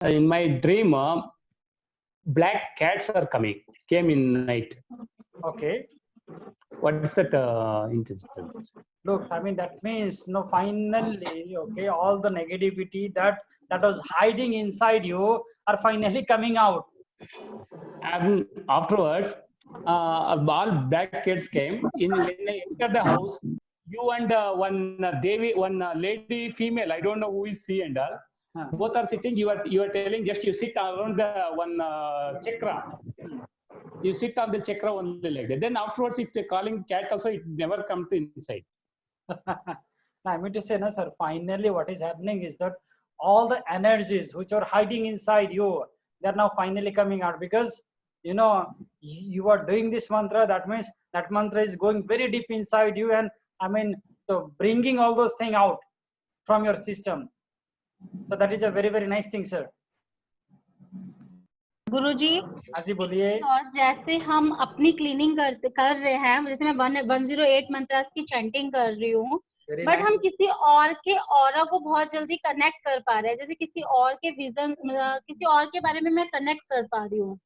In my dream, black cats are came in night. Okay. What is that incident? Look, I mean, that means, finally, okay, all the negativity that was hiding inside you are finally coming out. And afterwards, all black cats came. When I entered the house, you and one Devi, one lady, female, I don't know who is she and all. Both are sitting. You are telling just you sit around the one chakra. You sit on the chakra only like that. Then afterwards, if they're calling cat also, it never come to inside. I mean to say, no, sir, finally what is happening is that all the energies which are hiding inside you, they're now finally coming out, because you are doing this mantra. That means that mantra is going very deep inside you, and I mean, so bringing all those things out from your system. So that is a very, very nice thing, sir. गुरुजी, हाँ जी, बोलिए। और जैसे हम अपनी cleaning कर रहे हैं, जैसे मैं 108 मंत्रास की चैंटिंग कर रही हूँ, बट हम किसी और के ऑरा को बहुत जल्दी कनेक्ट कर पा रहे हैं, जैसे किसी और के विजन, किसी और के बारे में मैं कनेक्ट कर पा रही हूँ।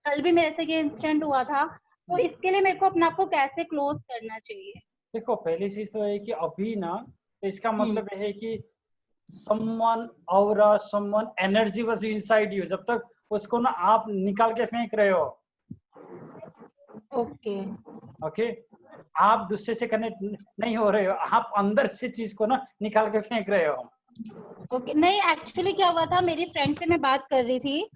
कल भी मेरे से ये इंसिडेंट हुआ था, तो इसके लिए मेरे को अपने आप को कैसे क्लोज करना चाहिए? देखो, पहली चीज तो है कि अभी ना, तो इसका मतलब है कि someone aura, someone energy was inside you, जब तक उसको ना आप निकाल के फेंक रहे हो। ओके, आप दूसरे से कनेक्ट नहीं हो रहे हो, आप अंदर से चीज को ना निकाल के फेंक रहे हो। ओके, नहीं, एक्चुअली क्या हुआ था, मेरी फ्रेंड से मैं बात कर रही थी,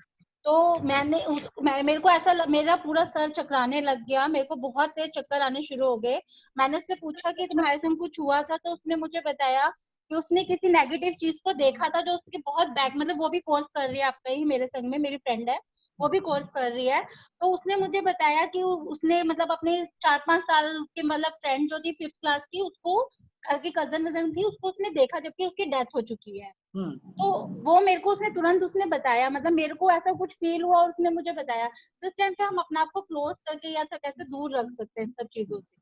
तो मेरे को ऐसा मेरा पूरा सर चकराने लग गया, मेरे को बहुत तेज चक्कर आने शुरू हो गए। मैंने उससे पूछा कि तुम्हारे संग कुछ हुआ था, तो उसने मुझे बताया कि उसने किसी नेगेटिव चीज को देखा था जो उसके बहुत बैक, मतलब वो भी कोर्स कर रही है आपका ही, मेरे संग में मेरी फ्रेंड है, वो भी कोर्स कर रही है। तो उसने मुझे बताया कि उसने मतलब अपने 4-5 साल के मतलब फ्रेंड जो थी 5th क्लास की, उसको घर की कजन थी, उसको उसने देखा जबकि उसकी डेथ हो चुकी है। तो वो मेरे को उसने बताया, मतलब मेरे को ऐसा कुछ फील हुआ और उसने मुझे बताया। तो इस टाइम पे हम अपने आप को क्लोज करके या तो कैसे दूर रख सकते हैं सब चीजों से?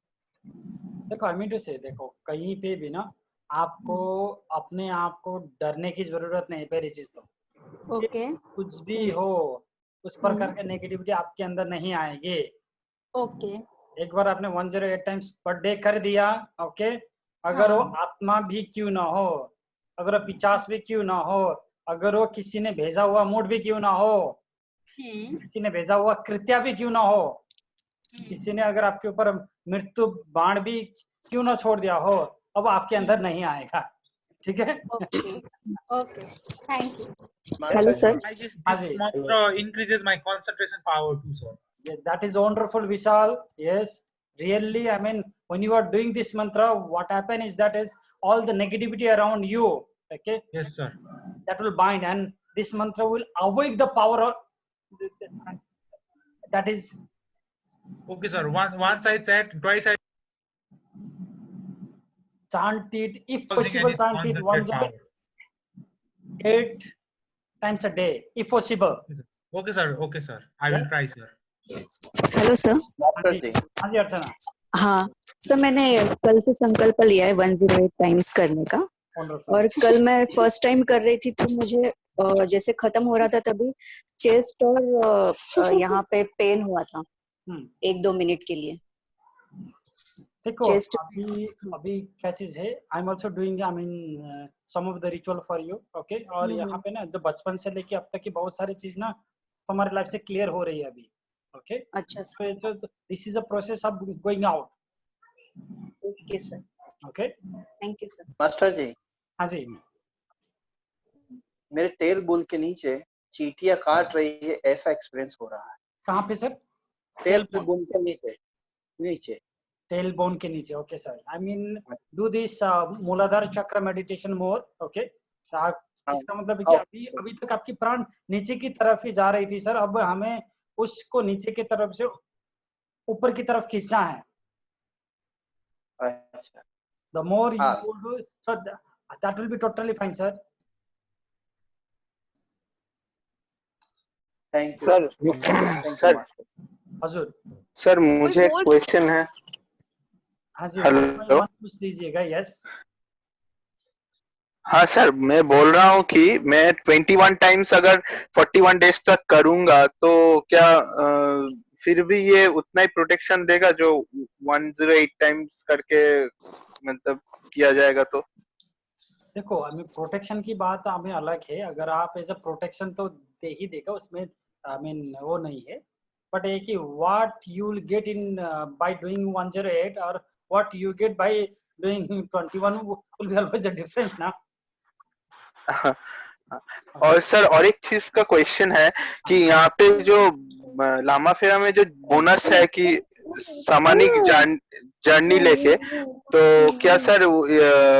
देखो, आई मीन टू से, देखो, कहीं पे भी ना आपको अपने आप को डरने की जरूरत नहीं। पहली चीज तो ओके, कुछ भी हो, उस प्रकार के नेगेटिविटी आपके अंदर नहीं आएगी। ओके, एक बार आपने 108 टाइम्स पर डे कर दिया, ओके, अगर वो आत्मा भी क्यों ना हो, अगर वो 50 भी क्यों ना हो, अगर वो किसी ने भेजा हुआ मूड भी क्यों ना हो, किसी ने भेजा हुआ कृत्या भी क्यों ना हो, किसी ने अगर आपके ऊपर मृत्यु बाण भी क्यों ना छोड़ दिया हो, अब आपके अंदर नहीं आएगा। ठीक है? Okay, thank you. Hello, sir. This mantra increases my concentration power too, sir. Yeah, that is wonderful, Vishal. Yes, really. I mean, when you are doing this mantra, what happens is that is all the negativity around you, okay? Yes, sir. That will bind, and this mantra will awake the power of that is. Okay, sir. Once I chant, twice I chant it, if possible. Chant it 108 times a day, if possible. Okay, sir. Okay, sir. I will try, sir. Hello sir. हाँ जी अर्चना। हाँ sir, मैंने कल से संकल्प लिया है 108 times करने का, और कल मैं फर्स्ट टाइम कर रही थी तो मुझे जैसे खत्म हो रहा था तभी चेस्ट और यहाँ पे पेन हुआ था 1-2 मिनट के लिए। देखो, अभी क्या चीज है, I am also doing I mean some of the ritual for you, okay. और यहाँ पे ना जो बचपन से लेके अब तक की बहुत सारी चीज ना हमारी लाइफ से क्लियर हो रही है अभी, ओके। अच्छा sir. This is a process of going out. Okay sir. Okay, thank you sir. Master ji. हाँ जी। मेरे टेल बोल के नीचे चींटियां काट रही है, ऐसा एक्सपीरियंस हो रहा है। कहाँ पे सर? टेल बोन के नीचे, नीचे टेल बोन के नीचे। Okay sir, I mean do this मूलाधार चक्र मेडिटेशन मोर, ओके। इसका मतलब है कि अभी तक आपकी प्राण नीचे की तरफ ही जा रही थी सर, अब हमें उसको नीचे की तरफ से ऊपर की तरफ खींचना है। अच्छा। The more you do, so that will be totally fine, sir. Thank you sir. Sir हजुर सर, मुझे क्वेश्चन है। हाँ जी, हेलो, पूछ लीजिएगा। यस हाँ सर, मैं बोल रहा हूँ कि मैं 21 टाइम्स अगर 41 डेज तक करूंगा तो क्या फिर भी ये उतना ही प्रोटेक्शन देगा जो 108 टाइम्स करके मतलब किया जाएगा तो? देखो हमें प्रोटेक्शन की बात हमें अलग है, अगर आप एज अ प्रोटेक्शन तो दे ही देगा उसमें, आई मीन वो नहीं है, बट ये कि what you will get in by doing 108 और what you get by doing 21 will be always the difference ना। और सर और एक चीज का क्वेश्चन है कि यहाँ पे जो लामा फेरा में जो बोनस है कि सामानिक जर्नी लेके, तो क्या सर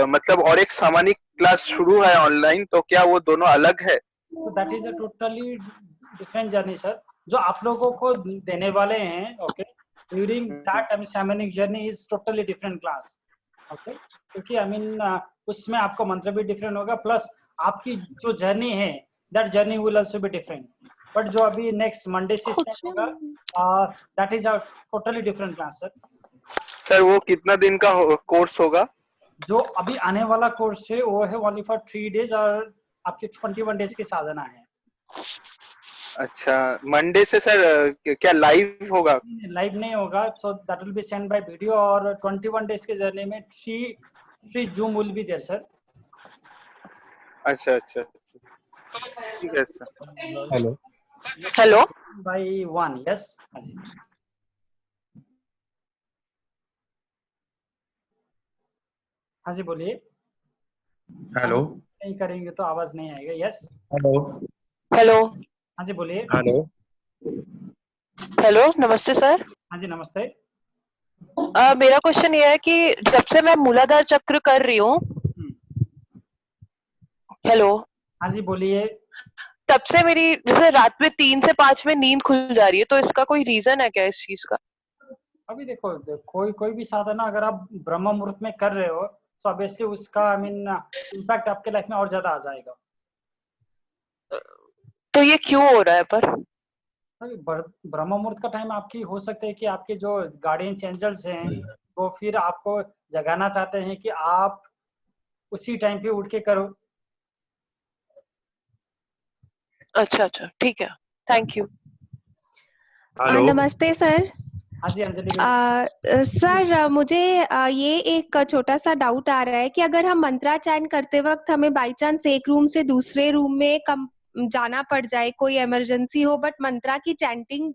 मतलब और एक सामानिक क्लास शुरू है ऑनलाइन, तो क्या वो दोनों अलग है? तो that is a totally different journey sir, जो आप लोगों को देने वाले हैं। Okay, during that I mean shamanic journey is totally different class. Okay, क्योंकि आई मीन उसमें आपको मंत्र भी डिफरेंट होगा, प्लस आपकी जो जर्नी है that journey will also be different. But जो अभी नेक्स्ट मंडे से स्टार्ट होगा that is a totally different class sir. Sir वो कितना दिन का कोर्स होगा? जो अभी आने वाला कोर्स है वो है ओनली फॉर 3 डेज और आपके 21 डेज की साधना है। अच्छा, मंडे से सर क्या लाइव होगा? लाइव नहीं होगा, so that will be send by video, और 21 डेज के जर्नी में 3 zoom will be there sir. अच्छा अच्छा अच्छा, ठीक है sir. Hello hello bye 1 yes. हाँ जी, हाँ जी बोलिए। हेलो नहीं करेंगे तो आवाज नहीं आएगा। यस, हेलो हेलो हाँ जी बोलिए। हेलो हेलो नमस्ते सर। हाँ जी नमस्ते। मेरा क्वेश्चन ये है कि जब से मैं मूलाधार चक्र कर रही हूँ, हेलो, हाँ जी बोलिए। तब से मेरी जैसे रात में 3 से 5 में नींद खुल जा रही है, तो इसका कोई रीजन है क्या इस चीज का? अभी देखो कोई भी साधना अगर आप ब्रह्म मुहूर्त में कर रहे हो तो ऑब्वियसली उसका आई मीन इम्पैक्ट आपके लाइफ में और ज्यादा आ जाएगा। तो ये क्यों हो रहा है पर? अभी ब्रह्म मुहूर्त का टाइम आपकी हो सकता है कि आपके जो गार्डियंस एंजल्स हैं वो फिर आपको जगाना चाहते हैं कि आप उसी टाइम पे उठ के करो। अच्छा अच्छा, ठीक है, थैंक यू। हेलो नमस्ते सर। हाँ जी अंजलि बेटी। सर मुझे ये एक छोटा सा डाउट आ रहा है कि अगर हम मंत्राचरण करते वक्त हमें बाई चांस एक रूम से दूसरे रूम में जाना पड़ जाए, कोई इमरजेंसी हो, बट मंत्रा की चैंटिंग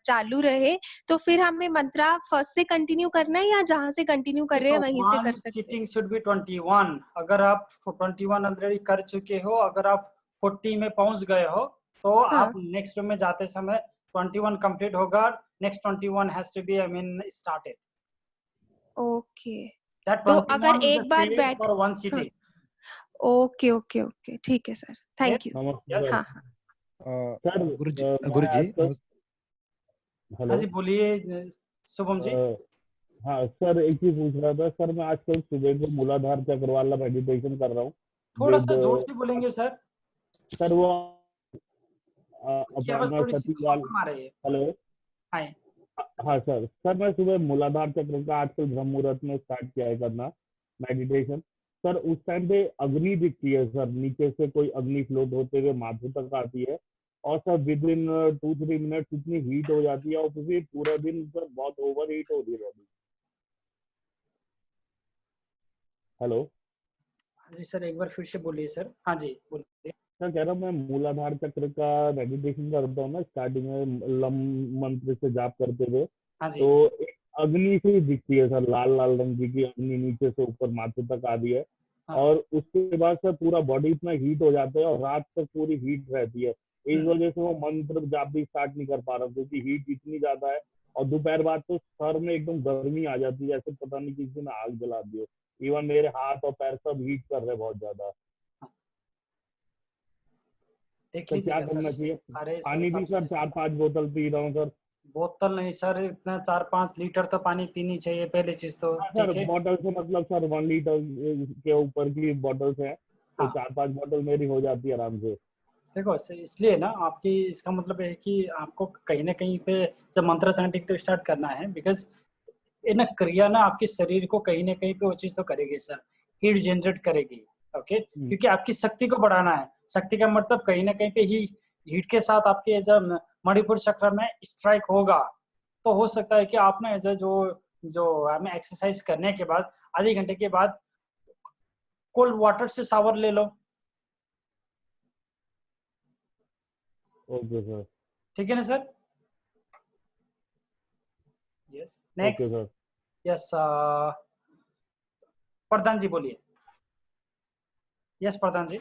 चालू रहे, तो फिर हमें मंत्रा फर्स्ट से कंटिन्यू करना है या जहां से कंटिन्यू कर रहे हैं वहीं से कर सकते हैं? Sitting should be 21। अगर आप 21 ऑलरेडी कर चुके हो, अगर आप 40 में पहुंच गए हो तो आप नेक्स्ट रूम में जाते समय 21 कंप्लीट होगा, next 21 has to be I mean started. Okay, that तो 21 अगर is एक the बार period बैठ for one sitting. Okay okay okay, ठीक है सर, थैंक यू। Yes. हाँ सर गुरुजी हाँ जी बोलिए शुभम जी। हाँ सर, एक चीज पूछ रहा था सर, मैं आजकल सुबह को मूलाधार चक्र वाला मेडिटेशन कर रहा हूँ। थोड़ा सा जोर से बोलेंगे सर। सर वो की आवाज थोड़ी सी कम आ रही है। हेलो, हाय। हाँ सर मैं सुबह मूलाधार चक्र का आजकल ब्रह्म मुहूर्त में स्टार्ट किया है करना मेडिटेशन। सर उस टाइम पे अग्नि दिखती है सर, नीचे से कोई अग्नि फ्लोट होते हुए माथे तक आती है, और सर विद इन 2-3 मिनट इतनी हीट हो जाती है और फिर पूरा दिन सर बहुत ओवर हीट हो रही है बॉडी। हेलो हाँ जी सर, एक बार फिर से बोलिए सर। हाँ जी बोलिए। सर कह रहा हूँ मैं मूलाधार चक्र का मेडिटेशन करता हूँ ना, स्टार्टिंग में लम मंत्र से जाप करते हुए, हाँ जी। तो एक अग्नि सी दिखती है सर, लाल लाल रंग की अग्नि नीचे से ऊपर माथे तक आ रही है, और उसके बाद सर पूरा बॉडी इतना हीट हो जाता है और रात तक पूरी हीट रहती है। इस वजह से वो मंत्र जाप भी स्टार्ट नहीं कर पा रहा क्योंकि हीट इतनी ज्यादा है, और दोपहर बाद तो सर में एकदम गर्मी आ जाती है, जैसे पता नहीं किसी ने आग जला दी हो। इवन मेरे हाथ और पैर सब हीट कर रहे हैं बहुत ज्यादा। देख तो क्या लीजिएगा करना सर। चाहिए? अरे पानी भी सर 4-5 बोतल पी रहा हूँ सर। बोतल नहीं सर, इतना 4-5 लीटर तो पानी पीनी चाहिए पहली चीज तो। सर ठीक है, बॉटल से मतलब सर 1 लीटर के ऊपर की बॉटल्स है, तो हाँ। 4-5 बॉटल मेरी हो जाती है आराम से। देखो इसलिए ना आपकी इसका मतलब है कि आपको कहीं ना कहीं पे जब मंत्र चैंटिंग तो स्टार्ट करना है, बिकॉज ये ना क्रिया ना आपके शरीर को कहीं ना कहीं पे वो चीज तो करेगी सर, हीट जनरेट करेगी। ओके, क्योंकि आपकी शक्ति को बढ़ाना है। शक्ति का मतलब कहीं ना कहीं पे ही हीट के साथ आपके एज अ मणिपुर चक्र में स्ट्राइक होगा। तो हो सकता है कि आप ना एज अ जो हमें एक्सरसाइज करने के बाद आधे घंटे के बाद कोल्ड वाटर से शावर ले लो। Okay sir. ठीक है ना sir? Yes, next. Okay sir. Yes, Pradhan ji बोलिए। यस प्रधान जी।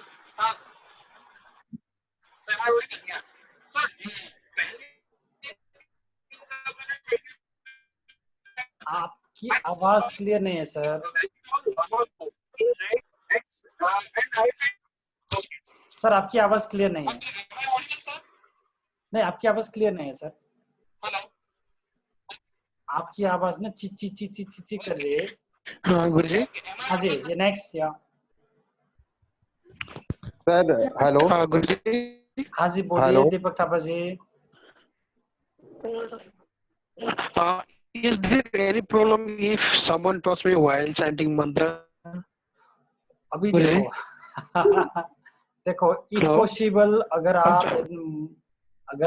आपकी आवाज क्लियर नहीं है सर। सर आपकी आवाज क्लियर नहीं है। नहीं, आपकी आवाज क्लियर नहीं है सर। आपकी आवाज ना ची ची ची ची ची ची कर रही है। हाँ गुरुजी। हाँ जी, ये नेक्स्ट या सर हेलो। हाँ गुरुजी। हाँ जी बोलिए दीपक थापा जी। Is there any problem if someone talks me while chanting mantra? अभी देखो देखो इफ पॉसिबल अगर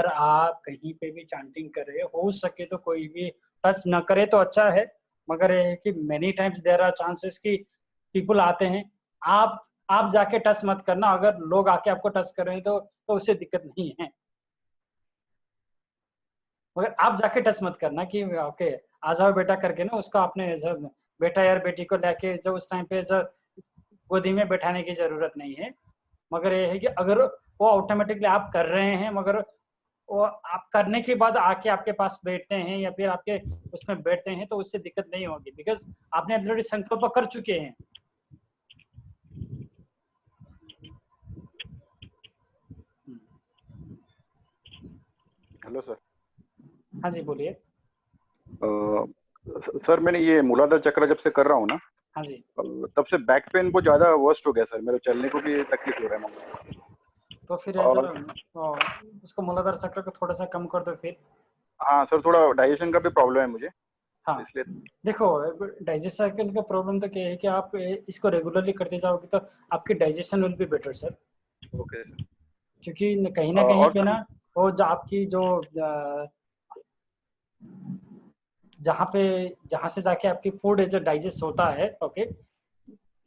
आप कहीं पे भी चैंटिंग कर रहे हो सके तो कोई भी टच न करे तो अच्छा है, मगर ये है कि many times there are chances कि पीपल आते हैं, आप जाके टच मत करना। अगर लोग आके आपको टच कर रहे हैं तो उससे दिक्कत नहीं है, मगर आप जाके टच मत करना कि ओके आ जाओ बेटा करके ना उसको आपने बेटा यार बेटी को लेके जो उस टाइम पे गोदी में बैठाने की जरूरत नहीं है। मगर ये है कि अगर वो ऑटोमेटिकली आप कर रहे हैं, मगर वो आप करने के बाद आके आपके पास बैठते हैं या फिर आपके उसमें बैठते हैं तो उससे दिक्कत नहीं होगी, बिकॉज आपने ऑलरेडी संकल्प कर चुके हैं। Hello sir. हाँ जी बोलिए। सर मैंने ये मूलाधार चक्र जब से कर रहा हूँ ना, हाँ जी, तब से बैक पेन बहुत ज्यादा वर्स्ट हो गया सर। मेरे चलने को भी तकलीफ हो रहा है। तो फिर उसको मूलाधार चक्र को थोड़ा सा कम कर दो फिर। हाँ सर, थोड़ा डाइजेशन का भी प्रॉब्लम है मुझे। हाँ इसलिए देखो डाइजेशन का प्रॉब्लम तो क्या है कि आप इसको रेगुलरली करते जाओगे तो आपकी digestion will be better sir. Okay sir. क्योंकि कहीं ना कहीं पे ना वो जो आपकी जो जहाँ से जाके आपकी फूड जो डाइजेस्ट होता है, okay,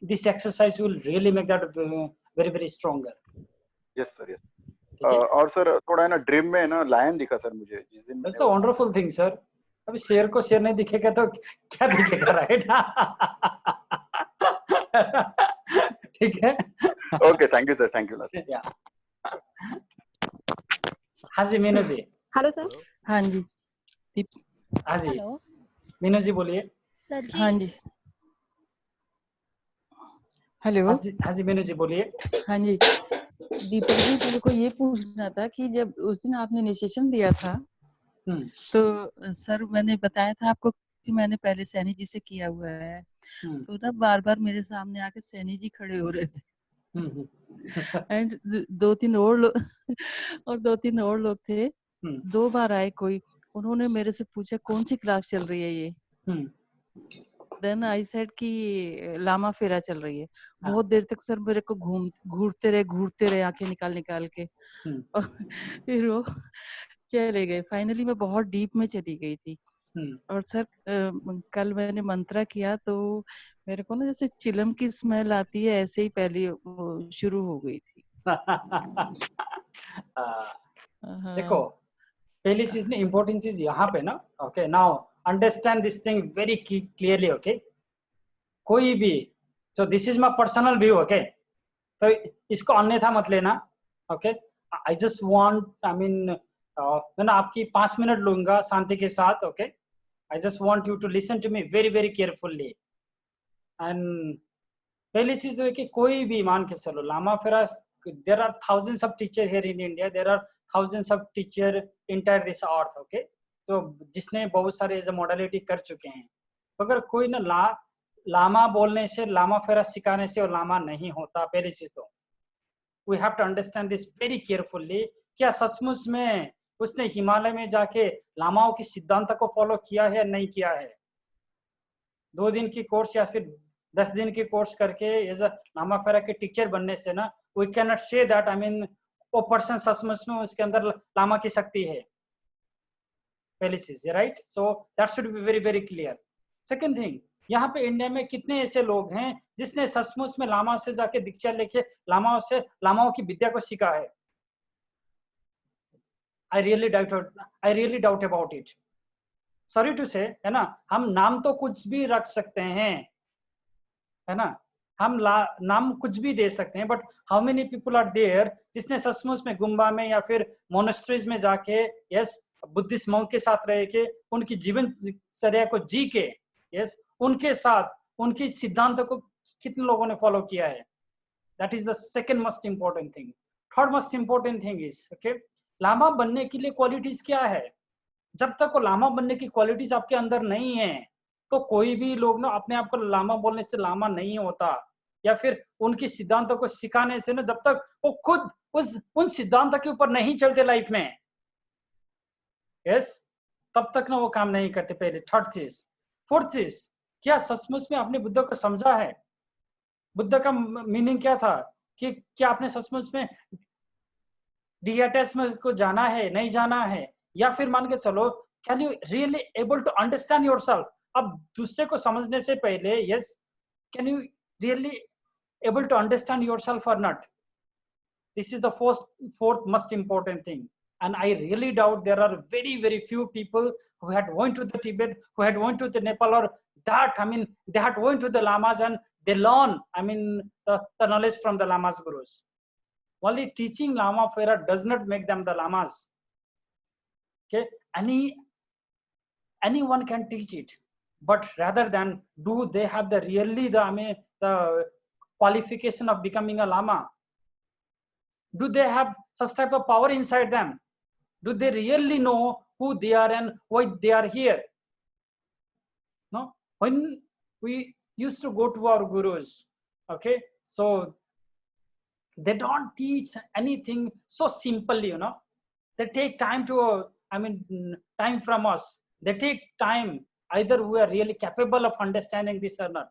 this exercise will really make that very very stronger. Yes sir, yes. और सर थोड़ा है ना ड्रीम में ना लायन दिखा सर मुझे जिस दिन। That's a wonderful thing sir. अभी शेर को शेर नहीं दिखेगा तो क्या दिखेगा, राइट? ठीक है। Okay, thank you sir, thank you. हाँ जी मीनू जी। Hello sir. हाँ जी। हाँ जी मीनू जी बोलिए। सर जी। हाँ जी। हेलो। हाँ जी मीनू जी बोलिए। हाँ जी दीपक जी, मेरे को ये पूछना था कि जब उस दिन आपने इनिशिएशन दिया था तो सर मैंने बताया था आपको कि मैंने पहले सैनी जी से किया हुआ है, तो ना बार बार मेरे सामने आके सैनी जी खड़े हो रहे थे एंड दो तीन और लोग थे। 2 बार आए कोई, उन्होंने मेरे से पूछा कौन सी क्लास चल रही है ये। देन आई सेड कि लामा फेरा चल रही है। बहुत देर तक सर मेरे को घूरते रहे आंखें निकाल के और फिर वो चले गए। फाइनली मैं बहुत डीप में चली गई थी। और सर कल मैंने मंत्रा किया तो मेरे को ना जैसे चिलम की स्मेल आती है ऐसे ही पहले शुरू हो गई थी। देखो पहली चीज ना, इम्पोर्टेंट चीज यहाँ पे ना, okay, now understand this thing very clearly. Okay, कोई भी, so this is my personal view, okay, तो इसको अन्यथा मत लेना। Okay, I just want, I mean मैं ना आपकी 5 मिनट लूंगा शांति के साथ। Okay, I just want you to listen to me very very carefully. And पहली चीज है कि कोई भी मान के चलो लामा फेरा, there are thousands of teacher here in India, there are thousands of teacher entire this earth. Okay, तो जिसने बहुत सारे एज मॉडलिटी कर चुके हैं, अगर कोई ना लामा बोलने से, लामा फेरा सिखाने से और लामा नहीं होता। पहली चीज तो we have to understand this very carefully. क्या सचमुच में उसने हिमालय में जाके लामाओं की सिद्धांत को फॉलो किया है या नहीं किया है? 2 दिन की कोर्स या फिर 10 दिन की कोर्स करके एज अ लामा फेरा के टीचर बनने से ना we can not say that I mean वो पर्सन सचमुच में उसके अंदर लामा की शक्ति है, पहली चीज, right? So that should be very very clear. Second thing, यहाँ पे इंडिया में कितने ऐसे लोग हैं जिसने सचमुच में लामा से जाके दीक्षा लेके लामाओं की विद्या को सीखा है? I really doubt about it. Sorry to say, है ना, हम नाम तो कुछ भी रख सकते हैं, है ना, हम नाम कुछ भी दे सकते हैं, but how many people are there जिसने सचमुच में गुम्बा में या फिर मोनेस्ट्रीज में जाके यस बुद्धिस्ट मॉन्क के साथ रह के उनकी जीवन चर्या को जी के यस उनके साथ उनकी सिद्धांतों को कितने लोगों ने फॉलो किया है? That is the second most important thing. Third most important thing is okay, लामा बनने के लिए क्वालिटीज क्या है? जब तक वो लामा बनने की क्वालिटीज आपके अंदर नहीं है तो कोई भी लोग ना अपने आप को लामा बोलने से लामा नहीं होता, या फिर उनकी सिद्धांतों को सिखाने से ना जब तक वो खुद उन सिद्धांतों के ऊपर नहीं चलते लाइफ में यस तब तक ना वो काम नहीं करते। पहले थर्ड चीज। फोर्थ चीज, क्या सचमुच में आपने बुद्ध को समझा है? बुद्ध का मीनिंग क्या था? कि क्या आपने सचमुच में डिअटैचमेंट को जाना है, नहीं जाना है? या फिर मान के चलो can you really able to understand yourself? अब दूसरे को समझने से पहले yes can you really able to understand yourself और not? This is the fourth most important thing, and I really doubt there are very few people who had went to the Tibet, who had went to the Nepal, or that I mean they had went to the lamas and they learn I mean the knowledge from the lamas gurus. Only teaching Lama Fera does not make them the lamas. Okay, anyone can teach it, but rather than do they have the really the qualification of becoming a lama? Do they have such type of power inside them? Do they really know who they are and why they are here? No. When we used to go to our gurus, okay, so they don't teach anything so simply, you know. They take time to time from us. They take time, either we are really capable of understanding this or not.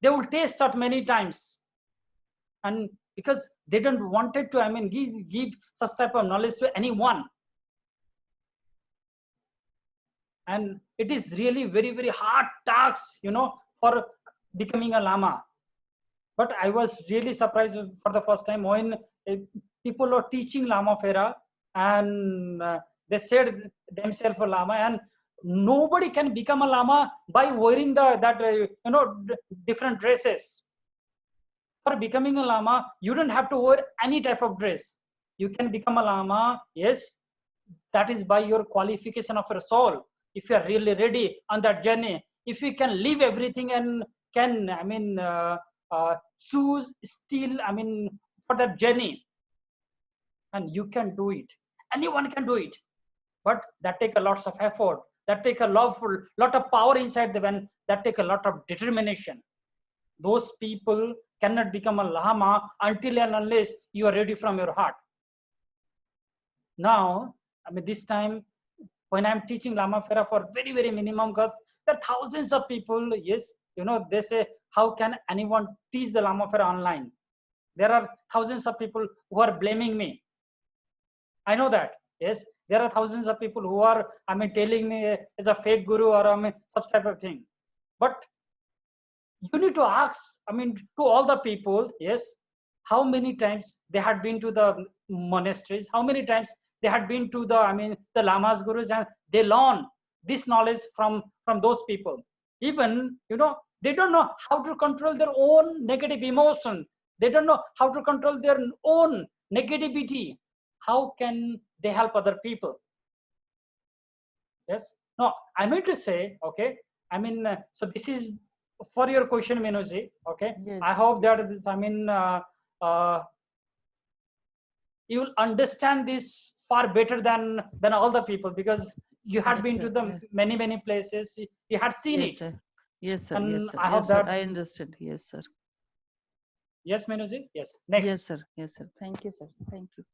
They will taste it many times, and because they don't wanted to give such type of knowledge to anyone, and it is really very hard task, you know, for becoming a lama. But I was really surprised for the first time when people were teaching Lama Fera, and they said themselves a lama, and nobody can become a lama by wearing different dresses. For becoming a lama, you don't have to wear any type of dress. You can become a lama, yes, that is by your qualification of your soul. If you are really ready on that journey, if you can leave everything and can choose still for that journey, and you can do it. Anyone can do it, but that take a lot of effort, that take a lot of power inside them, that take a lot of determination. Those people cannot become a lama until and unless you are ready from your heart. Now this time when I'm teaching Lama Fera for very minimum, because there are thousands of people, yes, you know, they say how can anyone teach the Lama Fera online? There are thousands of people who are blaming me. I know that, yes, there are thousands of people who are telling me as a fake guru or such type of thing. But you need to ask to all the people, yes, how many times they had been to the monasteries, how many times they had been to the the lamas gurus, and they learn this knowledge from those people. Even, you know, they don't know how to control their own negative emotion. They don't know how to control their own negativity. How can they help other people? Yes. No, I meant to say, okay, so this is for your question, Menuji. Okay. Yes. I hope that this, you will understand this far better than all the people, because you had been to the many places. You had seen it. Sir. Yes, sir. And yes, sir. I hope that I understood. Yes, sir. Yes, Menuji. Yes. Next. Yes, sir. Yes, sir. Thank you, sir. Thank you.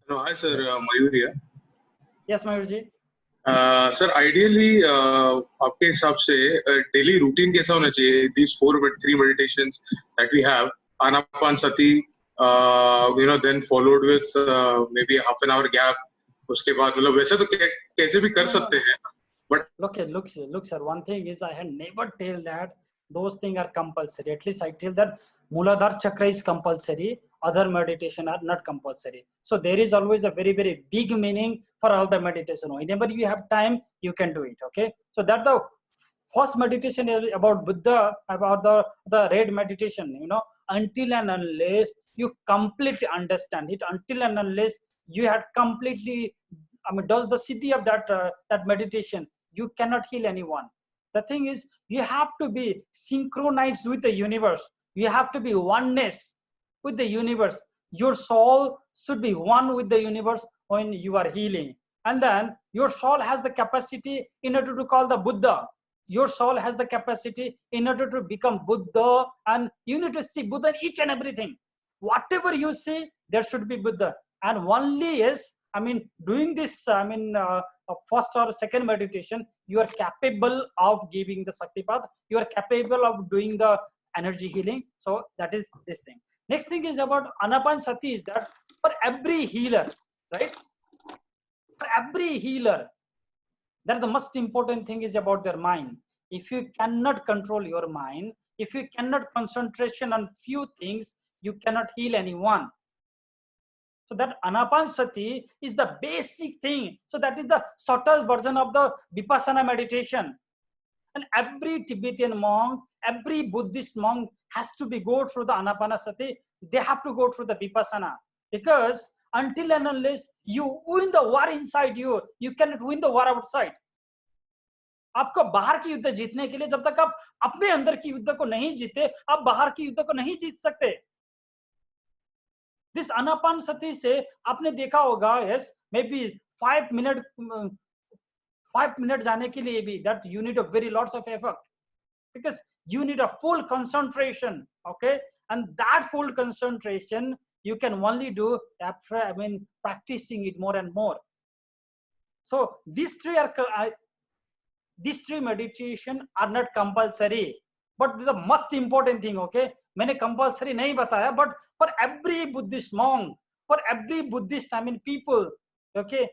Hello, hi, sir. Mayur here. Yes, Mayurji. Sir ideally आपके हिसाब से daily routine कैसा होना चाहिए? these 3 meditations that we have, Anapanasati, then followed with maybe half an hour gap, उसके बाद मतलब वैसे तो कैसे भी कर सकते हैं, but look sir, one thing is I had never tell that those things are compulsory. At least I tell that Muladhara Chakra is compulsory, other meditation are not compulsory. So there is always a very, very big meaning for all the meditation. Whenever you have time, you can do it. Okay. So that the first meditation is about Buddha, about the red meditation, until and unless you completely understand it, until and unless you have completely, does the siddhi of that meditation, you cannot heal anyone. The thing is, you have to be synchronized with the universe. You have to be oneness with the universe. Your soul should be one with the universe when you are healing. And then your soul has the capacity in order to call the Buddha. Your soul has the capacity in order to become Buddha, and you need to see Buddha in each and everything. Whatever you see, there should be Buddha. And only doing this, first or second meditation, you are capable of giving the Shaktipat. You are capable of doing the energy healing. So that is this thing. Next thing is about Anapanasati, is that for every healer, right? For every healer, that the most important thing is about their mind. If you cannot control your mind, if you cannot concentration on few things, you cannot heal anyone. So that Anapanasati is the basic thing. So that is the subtle version of the Vipassana meditation. And every Tibetan monk, every Buddhist monk has to go through the Anapanasati. They have to go through the Vipassana. Because until and unless you win the war inside you, you cannot win the war outside. आपको बाहर की युद्ध जीतने के लिए जब तक आप अपने अंदर की युद्ध को नहीं जीते, आप बाहर की युद्ध को नहीं जीत सकते. This Anapanasati से आपने देखा होगा, yes, maybe 5 minutes जाने के लिए भी that you need a very lots of effort, because you need a full concentration, okay, and that full concentration you can only do after practicing it more and more. So these three meditation are not compulsory, but the most important thing, okay, मैंने compulsory नहीं बताया, but for every Buddhist monk, for every Buddhist people, okay,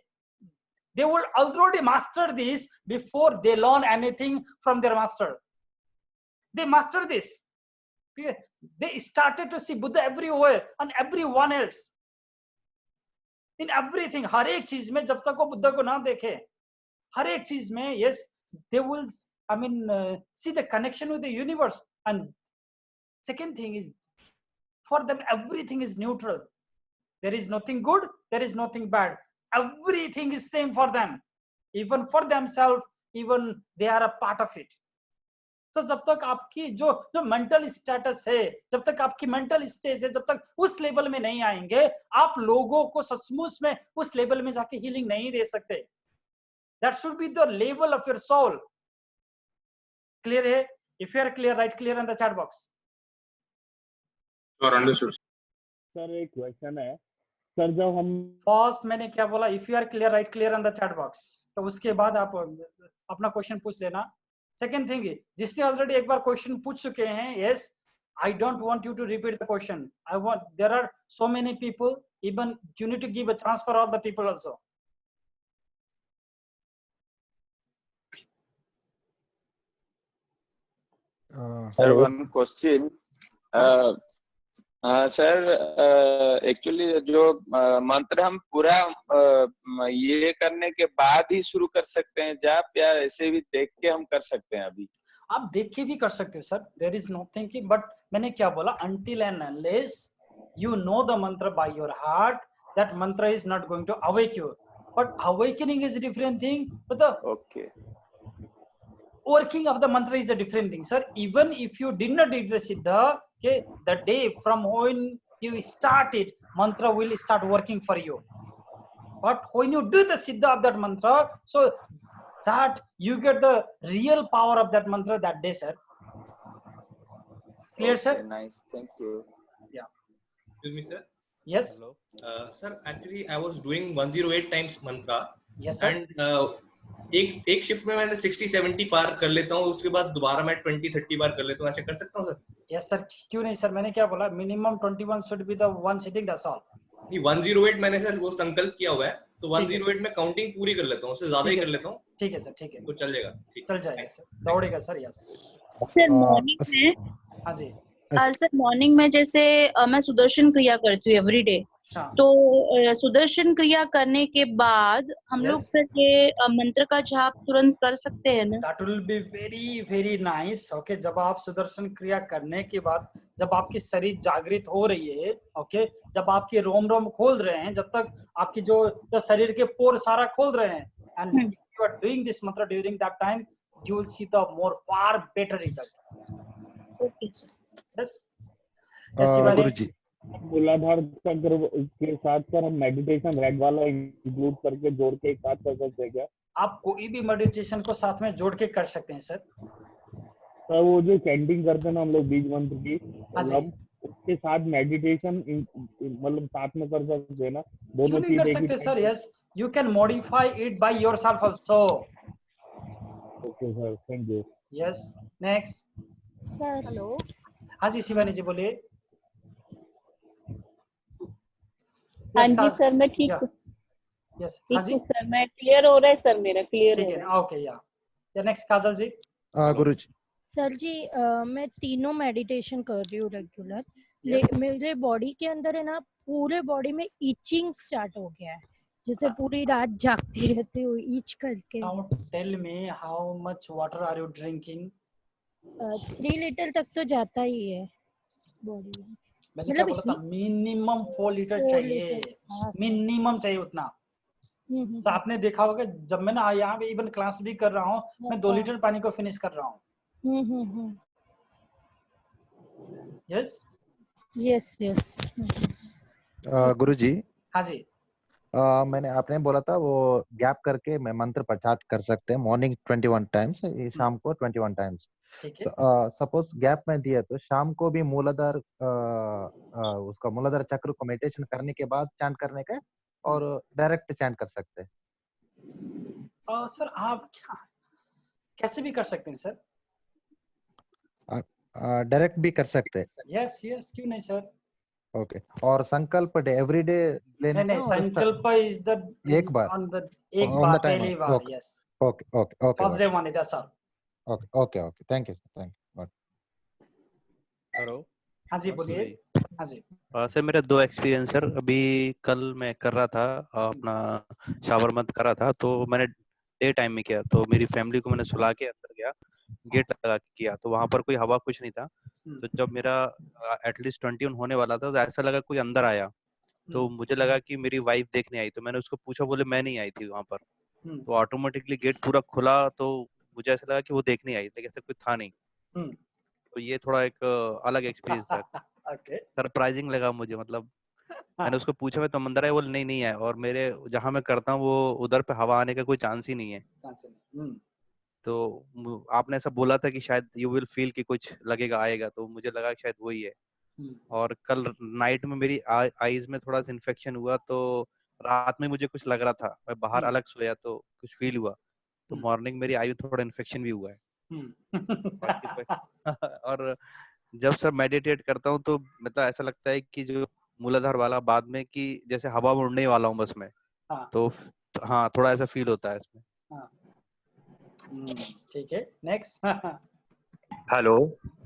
they will already master this before they learn anything from their master. They master this. Okay? They started to see Buddha everywhere and everyone else. In everything, हर एक चीज में जब तक वो बुद्ध को ना देखे, हर एक चीज में, yes, they will see the connection with the universe. And second thing is, for them everything is neutral. There is nothing good, there is nothing bad. Everything is same for them. Even for themselves, even they are a part of it. So जब तक आपकी जो mental status है, जब तक आपकी mental stage है, जब तक उस लेवल में नहीं आएंगे, आप लोगों को सचमुच में उस लेवल में जाके healing नहीं दे सकते. That should be the level of your soul. Clear है? If you are clear, write clear in the chat box. Sure, understood. Sir एक क्वेश्चन है सर, जब हम फर्स्ट मैंने क्या बोला, if you are clear right clear in the chat box, तो उसके बाद आप अपना क्वेश्चन पूछ लेना. सेकंड थिंग, जिसने ऑलरेडी एक बार क्वेश्चन पूछ चुके हैं, yes, I don't want you to repeat the question. I want, there are so many people, even you need to give a chance for all the people also. Sir, one question. Sir actually जो मंत्र हम पूरा ये करने के बाद ही शुरू कर सकते हैं जाप, या ऐसे भी देख के हम कर सकते हैं? अभी आप देख के भी कर सकते हो सर, देयर इज नथिंग की, बट मैंने क्या बोला, until and unless you know the mantra by your heart, that mantra is not going to awake you. But awakening is a different thing, but the working of the mantra is a different thing, sir. Even if you did not do the siddha, okay, the day from when you start it, mantra will start working for you. But when you do the siddha of that mantra, so that you get the real power of that mantra that day, sir. Clear, sir? Nice, thank you. Yeah. Excuse me, sir. Yes. Hello. Sir, actually, I was doing 108 times mantra. Yes, sir. And एक shift में मैंने 60-70 पार कर लेता हूँ, उसके बाद दोबारा मैं 20-30 बार कर लेता हूँ, ऐसे कर सकता हूँ सर? यस सर, क्यों नहीं सर, मैंने क्या बोला, minimum 21 should be the one sitting, that's all. नहीं 108 मैंने सर वो संकल्प किया हुआ है, तो 108 में काउंटिंग पूरी कर लेता हूँ, उससे ज्यादा ही कर लेता हूँ। ठीक है सर, ठीक है, तो चल जाएगा, ठीक चल जाएगा सर, दौड़ेगा सर। यस सर मॉर्निंग में, हाँ जी सर मॉर्निंग में जैसे मैं सुदर्शन क्रिया करती हूँ एवरीडे, तो सुदर्शन क्रिया करने के बाद हम लोग फिर ये मंत्र का जाप तुरंत कर सकते हैं ना? That will be very very nice. Okay, जब आप सुदर्शन क्रिया करने के बाद, जब आपकी शरीर जागृत हो रही है, ओके, जब आपके रोम रोम खोल रहे हैं, जब तक आपकी जो शरीर के पोर सारा खोल रहे हैं, and you are doing this mantra during that time, you will see the more far better result. Okay sir. Yes Guruji, मूलाधार चक्र के साथ सर हम मेडिटेशन रेड वाला इंक्लूड करके जोड़ के एक साथ कर सकते हैं क्या? आप कोई भी मेडिटेशन को साथ में जोड़ के कर सकते हैं सर। सर वो जो चैंटिंग करते हैं ना हम लोग बीज मंत्र की, मतलब उसके साथ मेडिटेशन मतलब साथ में कर सकते हैं ना? दोनों चीज कर सकते sir. Yes, you can modify it by yourself also. Okay sir, thank you. Yes, next sir. Hello, हाँ जी शिवानी जी बोलिए। हाँ जी सर, मैं ठीक हूँ। यस ठीक हूँ सर, मैं क्लियर हो रहा है सर, मेरा क्लियर हो रहा है। ओके या नेक्स्ट काजल जी। गुरुजी। सर जी मैं तीनों मेडिटेशन कर रही हूँ रेगुलर। मेरे बॉडी के अंदर है ना, पूरे बॉडी में इचिंग स्टार्ट हो गया है, जैसे पूरी रात जागती रहती हूँ ईच करके। Now tell me how much water are you drinking? 3 litre तक तो जाता ही है बॉडी में। मैंने क्या बोला था, मिनिमम 4 लीटर चाहिए, मिनिमम चाहिए उतना। तो आपने देखा होगा जब मैं ना यहाँ पे इवन क्लास भी कर रहा हूँ, मैं 2 लीटर पानी को फिनिश कर रहा हूँ। Yes yes yes. गुरुजी। हाँ जी। मैंने आपने बोला था वो गैप करके मैं मंत्र पाठ कर सकते हैं, मॉर्निंग 21 टाइम्स, शाम को 21 टाइम्स। सपोज गैप में दिया तो शाम को भी मूलाधार उसका मूलाधार चक्र को मेडिटेशन करने के बाद चैंट करने का, और डायरेक्ट चैंट कर सकते हैं? सर आप कैसे भी कर सकते हैं सर। डायरेक्ट भी कर सकते हैं? यस यस, क्यों नहीं सर। ओके, और संकल्प एवरीडे लेने नहीं, संकल्प इज द एक बार पहली बार। Yes, okay okay okay, first day one, that's all. Okay okay okay, thank you thank you. Hello, हाँ जी बोलिए। हाँ जी सर मेरा 2 एक्सपीरियंस सर। अभी कल मैं कर रहा था अपना शावर मत कर रहा था, तो मैंने डे टाइम में किया, तो मेरी फैमिली को मैंने सुला के अंदर गया, गेट लगा के किया, तो वहां पर कोई हवा कुछ नहीं था। तो जब मेरा एटलीस्ट 21 होने वाला था, तो ऐसा लगा कोई अंदर आया, तो मुझे लगा कि मेरी वाइफ देखने आई, तो मैंने उसको पूछा, बोले मैं नहीं आई थी वहां पर। तो ऑटोमेटिकली गेट पूरा खुला, तो मुझे ऐसा लगा कि वो देखने आई, लेकिन ऐसा कोई था नहीं। तो ये थोड़ा एक अलग एक्सपीरियंस था। सरप्राइजिंग लगा मुझे, मतलब मैंने उसको पूछा मैं तुम अंदर आए, बोले नहीं नहीं है, और मेरे जहाँ मैं करता हूँ वो उधर पे हवा आने का कोई चांस ही नहीं है। तो आपने ऐसा बोला था कि शायद यू विल फील कि कुछ लगेगा आएगा, तो मुझे लगा कि शायद वही है। और कल नाइट में मेरी आईज में थोड़ा सा इन्फेक्शन हुआ, तो रात में मुझे कुछ लग रहा था, मैं बाहर अलग सोया तो कुछ फील हुआ, तो मॉर्निंग मेरी आई में थोड़ा इन्फेक्शन भी हुआ है। और जब सर मेडिटेट करता हूँ तो मतलब ऐसा लगता है कि जो मूलाधार वाला बाद में कि जैसे हवा में उड़ने वाला हूँ बस मैं, तो हाँ थोड़ा ऐसा फील होता है इसमें। ठीक है, नेक्स्ट। हेलो।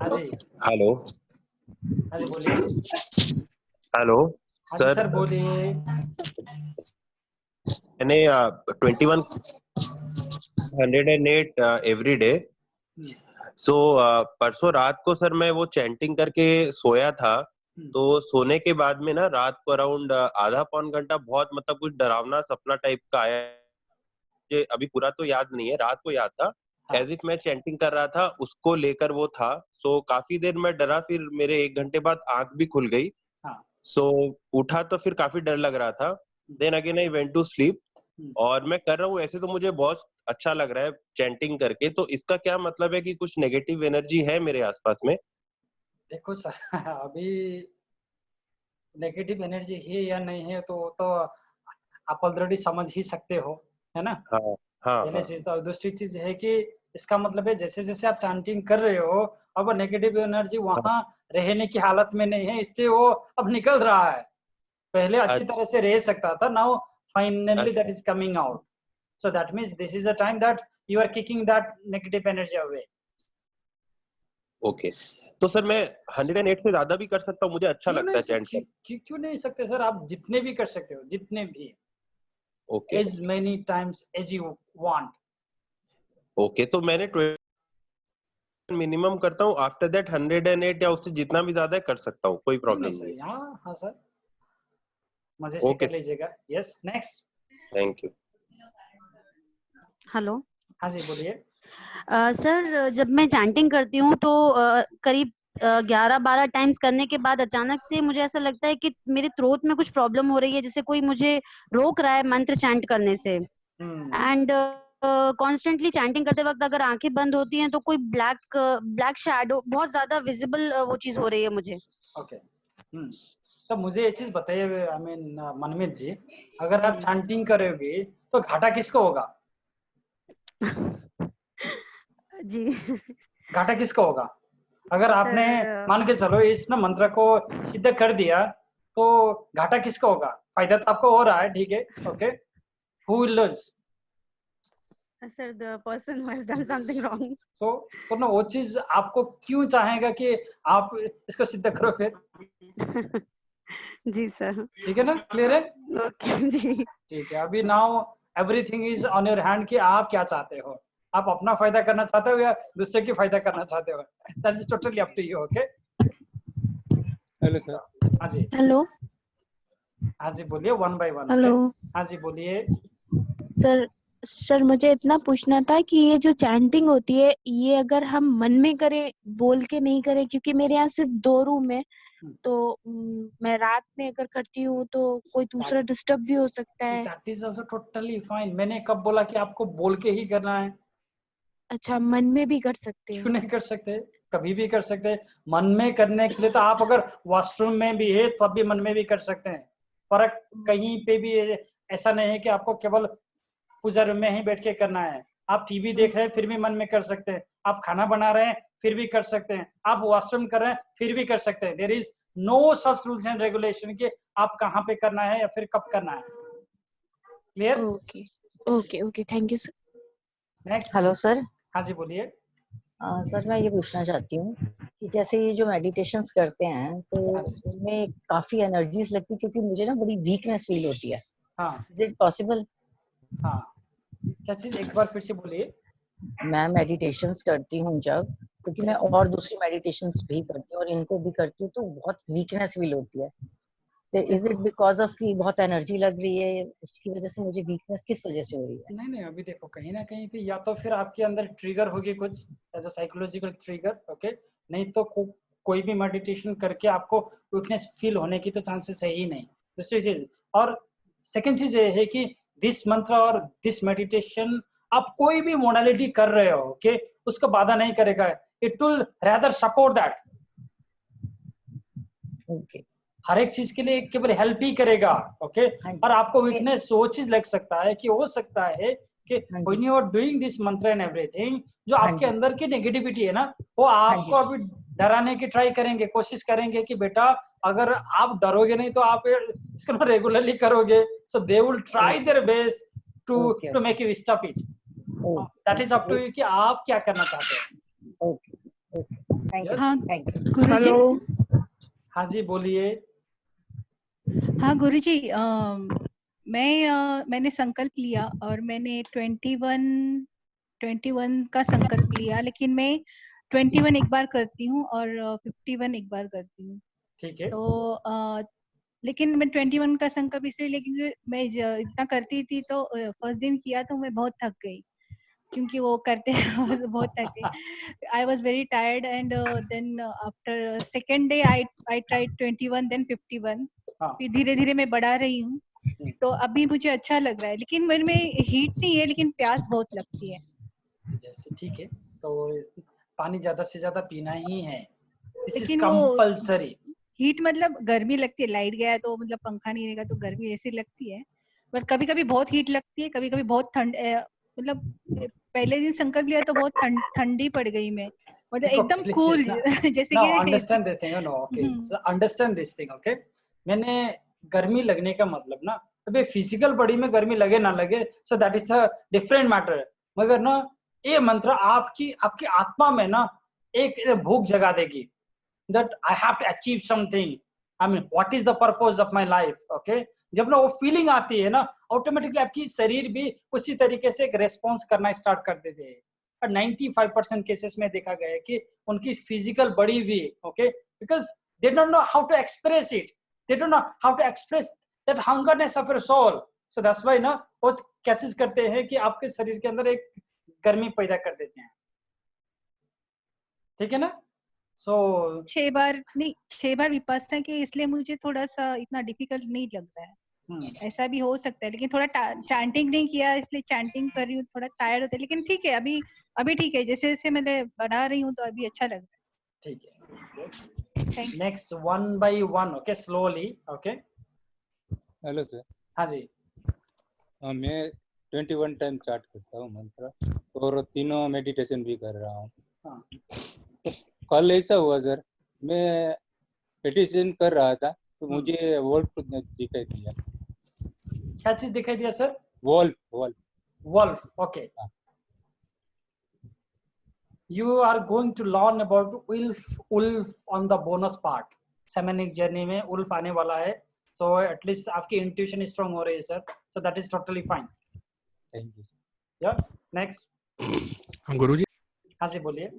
हाँ जी। हेलो। हाँ जी बोलिए। हेलो हाँ जी सर बोलिए। मैंने 2108 एवरी डे। सो परसों रात को सर मैं वो चैंटिंग करके सोया था, तो सोने के बाद में ना रात को अराउंड आधा पौन घंटा बहुत मतलब कुछ डरावना सपना टाइप का आया। मुझे अभी पूरा तो याद नहीं है, रात को याद था, एज इफ मैं चैंटिंग कर रहा था उसको लेकर वो था। सो काफी देर मैं डरा, फिर मेरे 1 घंटे बाद आंख भी खुल गई। सो उठा तो फिर काफी डर लग रहा था। Then again I went to sleep, और मैं कर रहा हूँ ऐसे तो मुझे बहुत अच्छा लग रहा है चैंटिंग करके। तो इसका क्या मतलब है कि कुछ नेगेटिव एनर्जी है मेरे आसपास में? देखो सर, अभी नेगेटिव एनर्जी है या नहीं है तो आप ऑलरेडी समझ ही सकते हो, है ना। हाँ हाँ पहले हाँ चीज तो, और दूसरी चीज है कि इसका मतलब है जैसे जैसे आप चैंटिंग कर रहे हो अब नेगेटिव एनर्जी वहां रहने की हालत में नहीं है, इसलिए वो अब निकल रहा है। पहले अच्छी तरह से रह सकता था, now finally that is coming out. So that means this is a time that you are kicking that negative energy away. Okay. तो सर मैं 108 से ज्यादा भी कर सकता हूँ, मुझे अच्छा लगता है चैंट करना। क्यों नहीं सकते सर, आप जितने भी कर सकते हो, जितने भी, okay as many times as you want। Okay, तो मैंने मिनिमम करता हूँ, आफ्टर दैट 108 या उससे जितना भी ज्यादा है कर सकता हूँ, कोई प्रॉब्लम नहीं है। हाँ हाँ सर, मजे से कर लीजिएगा। Yes, next. Thank you. Hello. हाँ जी बोलिए। सर जब मैं चैंटिंग करती हूँ तो करीब 11-12 टाइम्स करने के बाद अचानक से मुझे ऐसा लगता है कि मेरे थ्रोट में कुछ प्रॉब्लम हो रही है, जैसे कोई मुझे रोक रहा है मंत्र चैंट करने से। एंड कॉन्स्टेंटली चैंटिंग करते वक्त अगर आंखें बंद होती हैं तो कोई ब्लैक शैडो बहुत ज्यादा विजिबल वो चीज हो रही है मुझे। ओके। तो मुझे ये चीज बताइए, आई मीन मनमीत जी, अगर आप चैंटिंग करोगे तो घाटा किसको होगा? जी। घाटा किसको होगा? अगर आपने मान के चलो इस ना मंत्र को सिद्ध कर दिया तो घाटा किसको होगा? फायदा तो आपको हो रहा है, ठीक है, okay, who will lose? Sir the person who has done something wrong. तो ना वो चीज आपको क्यों चाहेगा कि आप इसको सिद्ध करो फिर? जी सर। ठीक है ना, क्लियर है? ओके जी। ठीक है, अभी now everything is on your hand कि आप क्या चाहते हो, आप अपना फायदा करना चाहते हो या दूसरे की फायदा करना चाहते हो, that is totally up to you. Okay. Hello sir. हाँ जी। हेलो। हाँ जी बोलिए, वन बाय वन। हेलो। हाँ जी बोलिए। सर मुझे इतना पूछना था कि ये जो चैंटिंग होती है ये अगर हम मन में करें, बोल के नहीं करें, क्योंकि मेरे यहाँ सिर्फ 2 रूम है तो मैं रात में अगर करती हूँ तो कोई दूसरा डिस्टर्ब भी हो सकता है। That is also totally fine. मैंने कब बोला कि आपको बोल के ही करना है? अच्छा, मन में भी कर सकते हैं? क्यों नहीं कर सकते, कभी भी कर सकते हैं। मन में करने के लिए तो आप अगर वॉशरूम में भी है तब भी मन में भी कर सकते हैं। फर्क कहीं पे भी ऐसा नहीं है कि आपको केवल पूजा रूम में ही बैठ के करना है। आप टीवी देख रहे हैं फिर भी मन में कर सकते हैं, आप खाना बना रहे हैं फिर भी कर सकते हैं, आप वॉशरूम कर रहे हैं फिर भी कर सकते हैं। There is no such rules and regulation कि आप कहाँ पे करना है या फिर कब करना है। Clear? Okay okay okay, thank you sir. Next. Hello sir. हाँ जी बोलिए। सर मैं ये पूछना चाहती हूँ कि जैसे ये जो मेडिटेशंस करते हैं तो उनमें काफी एनर्जीज लगती है, क्योंकि मुझे ना बड़ी वीकनेस फील होती है। हाँ। Is it possible? हाँ, क्या चीज, एक बार फिर से बोलिए। मैं मेडिटेशंस करती हूँ जब, क्योंकि मैं और दूसरी मेडिटेशंस भी करती हूँ और इनको भी करती हूँ, तो बहुत वीकनेस फील होती है। तो इज इट बिकॉज ऑफ कि बहुत एनर्जी लग रही है, उसकी वजह से मुझे वीकनेस किस वजह से हो रही है? नहीं नहीं, अभी देखो कहीं ना कहीं पे या तो फिर आपके अंदर ट्रिगर होगी कुछ as a psychological trigger, okay, नहीं तो कोई भी मेडिटेशन करके आपको वीकनेस फील होने की तो चांसेस है ही नहीं। दूसरी चीज, और सेकंड चीज ये है कि दिस मंत्र और दिस मेडिटेशन आप कोई भी मोडालिटी कर रहे हो, ओके, उसको बाधा नहीं करेगा, it will rather support that. Okay. हर एक चीज के लिए केवल हेल्प ही करेगा, ओके। और आपको वीकनेस वो चीज लग सकता है कि हो सकता है कि when you are doing this मंत्र एंड एवरीथिंग, जो आपके अंदर की नेगेटिविटी है ना, वो आपको अभी डराने की ट्राई करेंगे, कोशिश करेंगे कि बेटा अगर आप डरोगे नहीं तो आप इसको रेगुलरली करोगे, so they will try their best to make you stop it. That is up to you कि आप क्या करना चाहते हैं। Okay okay, thank you. हाँ गुरुजी। हेलो। हाँ जी बोलिए। हाँ गुरुजी, मैंने संकल्प लिया और मैंने 21 का संकल्प लिया, लेकिन मैं 21 एक बार करती हूँ और 51 एक बार करती हूँ। ठीक है। तो लेकिन मैं 21 का संकल्प इसलिए लिया क्योंकि मैं इतना करती थी तो फर्स्ट दिन किया तो मैं बहुत थक गई, क्योंकि वो करते बहुत थक गई। I was very tired and then after second day I tried 21 then 51। फिर धीरे धीरे मैं बढ़ा रही हूँ, तो अभी मुझे अच्छा लग रहा है, लेकिन मेरे में हीट नहीं है लेकिन प्यास बहुत लगती है। जैसे ठीक है, तो पानी ज्यादा से ज्यादा पीना ही है, दिस इज लेकिन कंपल्सरी। हीट मतलब गर्मी लगती है, लाइट गया तो मतलब पंखा नहीं रहेगा तो गर्मी ऐसी लगती है, पर कभी कभी बहुत हीट लगती है, कभी कभी बहुत ठंड मतलब पहले दिन संकल्प लिया तो बहुत ठंडी पड़ गई मैं, मतलब देखो, एकदम please, कूल ना, जैसे now कि understand this thing, you know, okay, so understand this thing, okay. मैंने गर्मी लगने का मतलब ना, अबे फिजिकल बॉडी में गर्मी लगे ना लगे, so that is the different matter, मगर ना ये मंत्र आपकी आपकी आत्मा में ना एक भूख जगा देगी, that I have to achieve something, I mean what is the purpose of my life, okay. जब ना वो फीलिंग आती है ना, ऑटोमेटिकली आपकी शरीर भी उसी तरीके से एक रेस्पॉन्स करना स्टार्ट कर देते हैं। 95% केसेस में देखा गया है कि उनकी फिजिकल बॉडी भी, okay, because they don't know how to express it, they don't know how to express that hungerness of your soul, so that's why ना वो कैचेस करते हैं कि आपके शरीर के अंदर एक गर्मी पैदा कर देते हैं, ठीक है ना। सो 6 बार विपासना की, इसलिए मुझे थोड़ा सा इतना डिफिकल्ट नहीं लग रहा है। ऐसा भी हो सकता है, लेकिन थोड़ा चैंटिंग नहीं किया इसलिए चैंटिंग कर रही हूँ, थोड़ा टायर्ड होता है, लेकिन ठीक है, अभी ठीक है, जैसे जैसे मैं बढ़ा रही हूँ तो अभी अच्छा लग रहा है। ठीक है, next one by one, okay, slowly, okay. Hello sir. हाँ जी। मैं 21 टाइम चार्ट करता हूँ मंत्र, और तीनों मेडिटेशन भी कर रहा हूँ। तो कल ऐसा हुआ सर, मैं मेडिटेशन कर रहा था तो मुझे वोल्फ दिखाई दिया। क्या चीज दिखाई दिया sir? Wolf. Okay. You are going to learn about wolf on the bonus part. Shamanic journey में wolf आने वाला है, so at least आपकी intuition strong हो रही है sir, so that is totally fine. Thank you. Yeah, next. हाँ गुरुजी। हाँ जी बोलिए।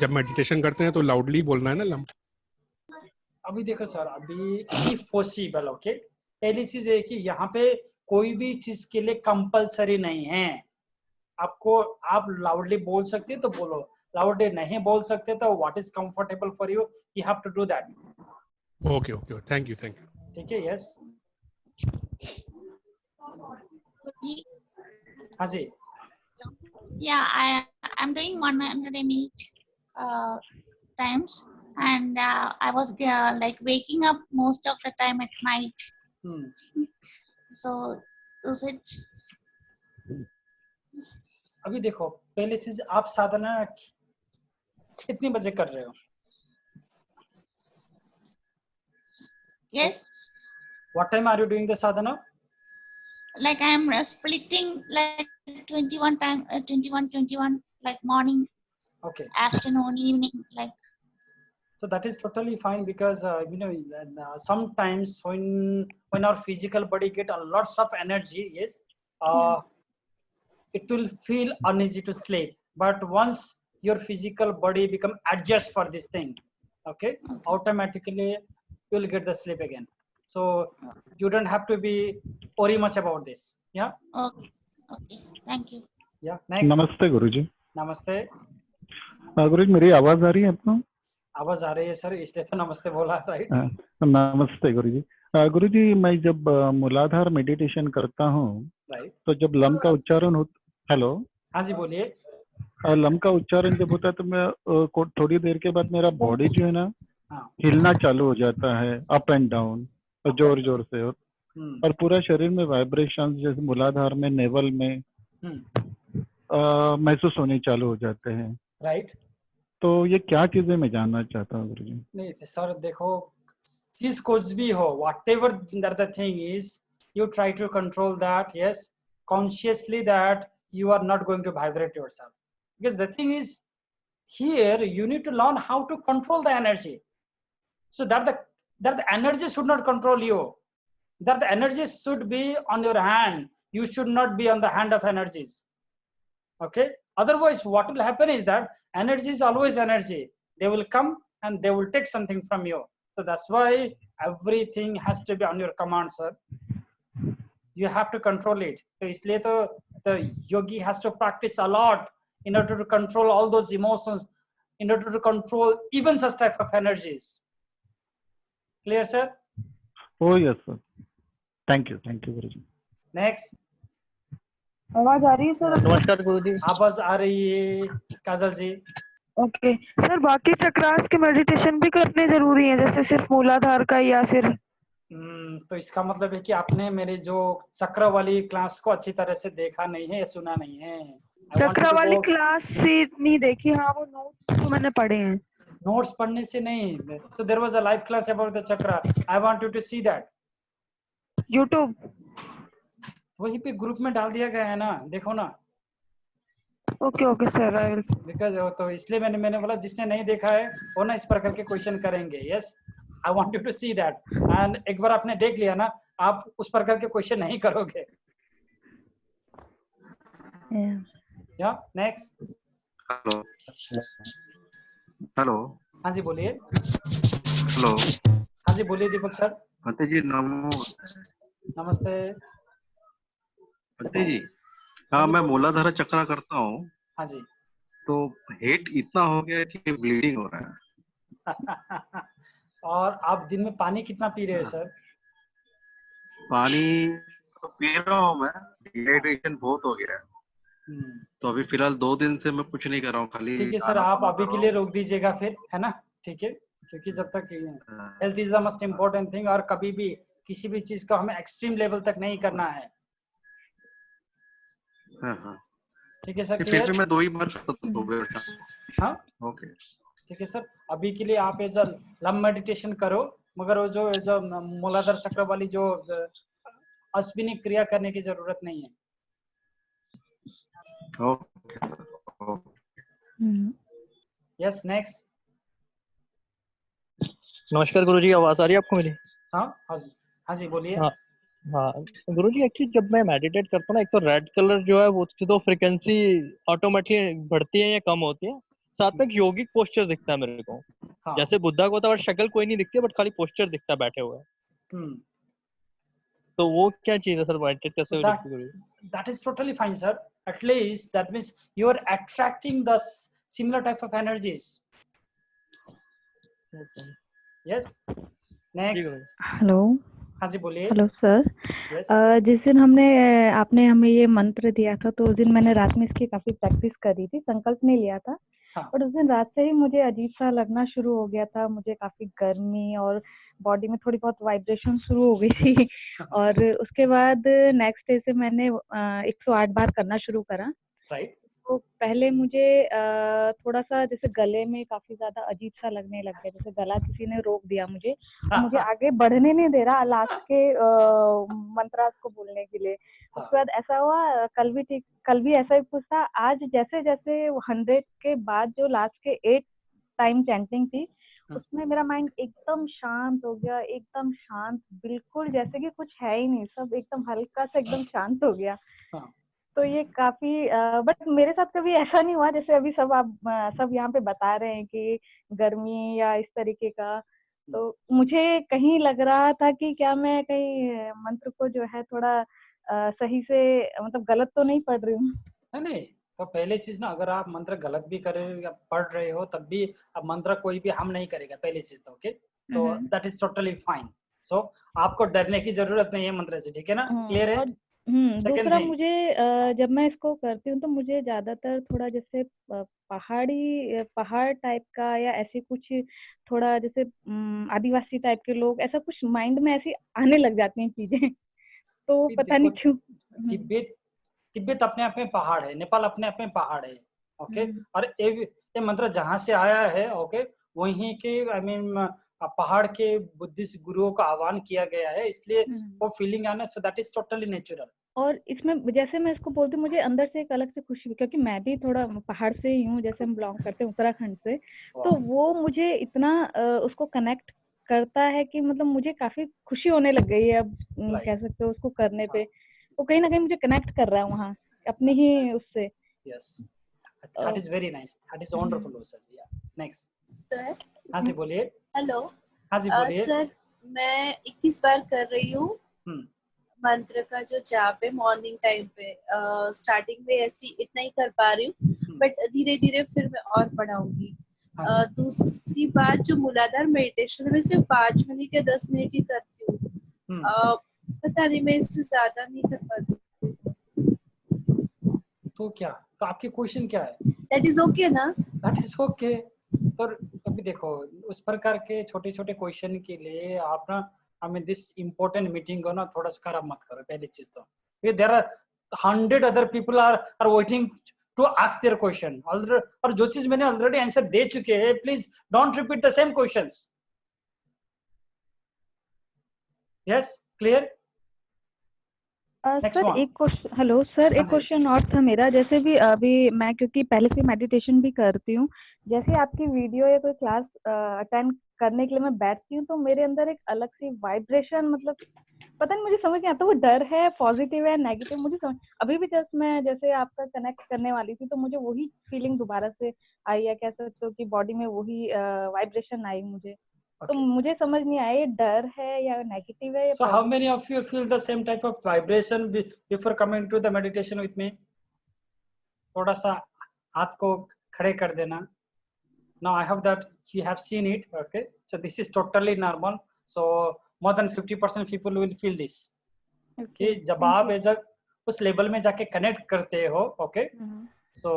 जब मेडिटेशन करते हैं तो लाउडली बोलना है ना? अभी देखो सर, अभी पॉसिबल, ओके। पहली चीज है कि यहाँ पे कोई भी चीज के लिए कंपलसरी नहीं है, आपको आप लाउडली बोल सकते तो बोलो, लाउडली नहीं बोल सकते तो what is comfortable for you, you have to do that. Okay, thank you. ठीक है, यस। हाँ जी। Yeah, I'm doing 108 times, and I was like waking up most of the time at night. So is it? अभी देखो, पहली चीज आप साधना कितनी बजे कर रहे हो? Yes. What time are you doing the sadhana? Like I'm splitting like 21, like morning, okay, afternoon, evening, like. So that is totally fine, because you know, sometimes when our physical body get a lots of energy, yes, it will feel uneasy to sleep. But once your physical body become adjust for this thing, okay, automatically you will get the sleep again. So you don't have to be worry much about this. Yeah. Okay. Thank you. Yeah. Next. नमस्ते गुरुजी। नमस्ते। गुरुजी मेरी आवाज आ रही है आपको? आवाज आ रही है सर, इसलिए तो नमस्ते बोला, राइट? नमस्ते गुरुजी। गुरुजी मैं जब मूलाधार मेडिटेशन करता हूँ, तो जब लम का उच्चारण हो, हेलो, हाँ जी बोलिए। लम का उच्चारण जब होता है तो मैं थोड़ी देर के बाद मेरा बॉडी जो है ना हिलना चालू हो जाता है, अप एंड डाउन, जोर जोर से, और पूरा शरीर में वाइब्रेशन जैसे मूलाधार में, नेवल में महसूस होने चालू हो जाते हैं, राइट? तो ये क्या चीजें मैं जानना चाहता हूँ गुरुजी। नहीं सर, देखो चीज कुछ भी हो, whatever the thing is, you try to control that, yes, consciously, that you are not going to vibrate yourself, because the thing is here you need to learn how to control the energy, so that the energy should not control you, that the energy should be on your hand, you should not be on the hand of energies, okay? Otherwise what will happen is that energy is always energy, they will come and they will take something from you, so that's why everything has to be on your command, sir. You have to control it. So isliye to the yogi has to practice a lot in order to control all those emotions, in order to control even such type of energies. Clear, sir? Oh yes sir, thank you Guruji. Next. आवाज आ रही है sir? नमस्कार गुरुजी। आवाज आ रही है काजल जी। Okay sir, बाकी चक्रास के meditation भी करने जरूरी है, जैसे सिर्फ मूलाधार का, या फिर? तो इसका मतलब है कि आपने मेरे जो चक्र वाली क्लास को अच्छी तरह से देखा नहीं है या सुना नहीं है। चक्र वाली क्लास से नहीं देखी, हाँ वो नोट्स तो मैंने पढ़े हैं। नोट्स पढ़ने से नहीं, so there was a live class about the chakra. I want you to see that. YouTube वही पे ग्रुप में डाल दिया गया है ना, देखो ना। Okay sir, I will. Because तो इसलिए मैंने बोला जिसने नहीं देखा है वो ना इस प्रकार के क्वेश्चन करेंगे। Yes, I want you to see that. And एक बार आपने देख लिया ना, आप उस प्रकार के क्वेश्चन नहीं करोगे। या नेक्स्ट। हेलो। हाँ जी बोलिए। हेलो। हाँ जी बोलिए दीपक सर। फतेह जी नमो। नमस्ते फतेह जी। हाँ मैं मूलाधारा चक्रा करता हूँ। हाँ जी। तो हेट इतना हो गया कि ब्लीडिंग हो रहा है। और आप दिन में पानी कितना पी रहे हो सर? पानी तो पी रहा हूँ मैं, डिहाइड्रेशन बहुत हो गया है। तो अभी फिलहाल 2 दिन से मैं कुछ नहीं कर रहा हूँ, खाली। ठीक है सर, आप अभी के लिए रोक दीजिएगा फिर, है ना? ठीक है, क्योंकि जब तक health is the most important thing, और कभी भी किसी भी चीज को हमें एक्सट्रीम लेवल तक नहीं करना है। हाँ। ठीक है सर, फिर भी मैं 2 ही बार हो गया। हाँ ओके ठीक है सर। अभी के लिए आप एज अ लम मेडिटेशन करो, मगर वो जो मूलाधार चक्र वाली जो अश्विनी क्रिया करने की जरूरत नहीं है। Yes next. नमस्कार गुरुजी, आवाज आ रही है आपको मेरी? हाँ जी बोलिए। हाँ गुरुजी, एक्चुअली जब मैं मेडिटेट करता हूँ ना, एक तो रेड कलर जो है वो उसकी तो फ्रिक्वेंसी ऑटोमेटिकली बढ़ती है या कम होती है, साथ में एक योगिक पोस्चर दिखता है मेरे को। जैसे बुद्धा को तो शक्ल कोई नहीं दिखती, बट खाली पोस्चर दिखता है बैठे हुए। तो वो क्या चीज है सर, मेडिटेट कैसे हो सकती है? That is totally fine, sir. At least that means you are attracting the similar type of energies. Yes. Next. Hello. हाँ जी बोलिए। Hello sir. जिस दिन आपने हमें ये मंत्र दिया था, तो उस दिन मैंने रात में इसकी काफी प्रैक्टिस करी थी, संकल्प नहीं लिया था। और उस दिन रात से ही मुझे अजीब सा लगना शुरू हो गया था, मुझे काफी गर्मी और बॉडी में थोड़ी बहुत वाइब्रेशन शुरू हो गई थी। और उसके बाद नेक्स्ट डे से मैंने 108 बार करना शुरू करा। राइट। तो पहले मुझे थोड़ा सा जैसे गले में काफी ज्यादा अजीब सा लगने लग गया, जैसे गला किसी ने रोक दिया मुझे, मुझे आगे बढ़ने नहीं दे रहा लास्ट के मंत्रास को बोलने के लिए। उसके बाद ऐसा हुआ, कल भी ऐसा ही कुछ था। आज जैसे जैसे 100 के बाद जो लास्ट के 8 टाइम चैंटिंग थी, उसमें मेरा माइंड एकदम शांत हो गया, एकदम शांत, बिल्कुल जैसे कि कुछ है ही नहीं, सब एकदम हल्का सा एकदम शांत हो गया। तो ये काफी बट मेरे साथ कभी ऐसा नहीं हुआ जैसे अभी सब यहाँ पे बता रहे हैं कि गर्मी या इस तरीके का। तो मुझे कहीं लग रहा था कि क्या मैं कहीं मंत्र को जो है थोड़ा सही से मतलब गलत तो नहीं पढ़ रही हूँ? नहीं, तो पहले चीज ना, अगर आप मंत्र गलत भी कर रहे हो या पढ़ रहे हो तब भी अब मंत्र कोई भी हम नहीं करेगा, पहली चीज तो ओके। तो दैट इज टोटली फाइन। सो आपको डरने की जरूरत नहीं है मंत्र से, ठीक है ना? क्लियर है? दूसरा मुझे जब मैं इसको करती हूँ तो मुझे ज्यादातर थोड़ा जैसे पहाड़ टाइप का या ऐसे कुछ थोड़ा जैसे आदिवासी टाइप के लोग, ऐसा कुछ माइंड में ऐसी आने लग जाती हैं चीजें। तो पता नहीं क्यों। तिब्बत अपने आप में पहाड़ है, नेपाल अपने आप में पहाड़ है, ओके। और ये मंत्र जहाँ से आया है, ओके, वहीं के आई मीन पहाड़ के बुद्धिस्ट गुरुओं का आह्वान किया गया है, इसलिए वो फीलिंग आना, सो दैट इज टोटली नेचुरल। और इसमें जैसे मैं इसको बोलती हूँ, मुझे अंदर से एक अलग से खुशी, क्योंकि मैं भी थोड़ा पहाड़ से ही हूँ, जैसे हम बिलोंग करते हैं उत्तराखंड से, तो वो मुझे इतना उसको कनेक्ट करता है कि मतलब मुझे काफी खुशी होने लग गई है अब, कह सकते हो उसको करने पे। वो कहीं ना कहीं मुझे कनेक्ट कर रहा है वहाँ अपने ही उससे। Yes, that is very nice, that is wonderful also. या नेक्स्ट सर। हाँ जी बोलिए। हेलो। हाँ जी बोलिए। सर मैं 21 बार कर रही हूँ मंत्र का जो जाप है मॉर्निंग टाइम पे। स्टार्टिंग में ऐसी इतना ही कर पा रही हूँ, बट धीरे धीरे फिर मैं और बढ़ाऊंगी। दूसरी बात, जो मूलाधार मेडिटेशन में सिर्फ 5 मिनट या 10 मिनट ही करती हूँ, पता नहीं मैं इससे ज्यादा नहीं कर पाती। तो क्या, तो आपकी क्वेश्चन क्या है? दैट इज ओके ना? That is okay. तो अभी देखो, उस प्रकार के छोटे छोटे क्वेश्चन के लिए आप ना I mean this important meeting को ना थोड़ा सा खराब मत करो, पहली चीज तो। There are 100 other people are waiting to ask their question already, और जो चीज मैंने ऑलरेडी आंसर दे चुके हैं, please don't repeat the same questions. Yes, clear? Sir एक क्वेश्चन, हेलो सर, एक क्वेश्चन और था मेरा। जैसे भी अभी मैं क्योंकि पहले से मेडिटेशन भी करती हूँ, जैसे आपकी वीडियो या कोई क्लास अटेंड करने के लिए मैं बैठती हूँ तो मेरे अंदर एक अलग सी वाइब्रेशन, मतलब पता नहीं मुझे समझ नहीं आता वो डर है, पॉजिटिव है, नेगेटिव, मुझे समझ। अभी भी जस्ट मैं जैसे आपका कनेक्ट करने वाली थी तो मुझे वही फीलिंग दोबारा से आई, या कह सकते हो कि बॉडी में वही वाइब्रेशन आई मुझे। तो मुझे समझ नहीं आया ये डर है या नेगेटिव है या So how many of you feel the same type of vibration before coming to the meditation with me? थोड़ा सा हाथ को खड़े कर देना। Now I hope that you have seen it. Okay, so this is totally normal. So more than 50% people will feel this. Okay, जब आप जब उस लेवल में जाके कनेक्ट करते हो, okay, so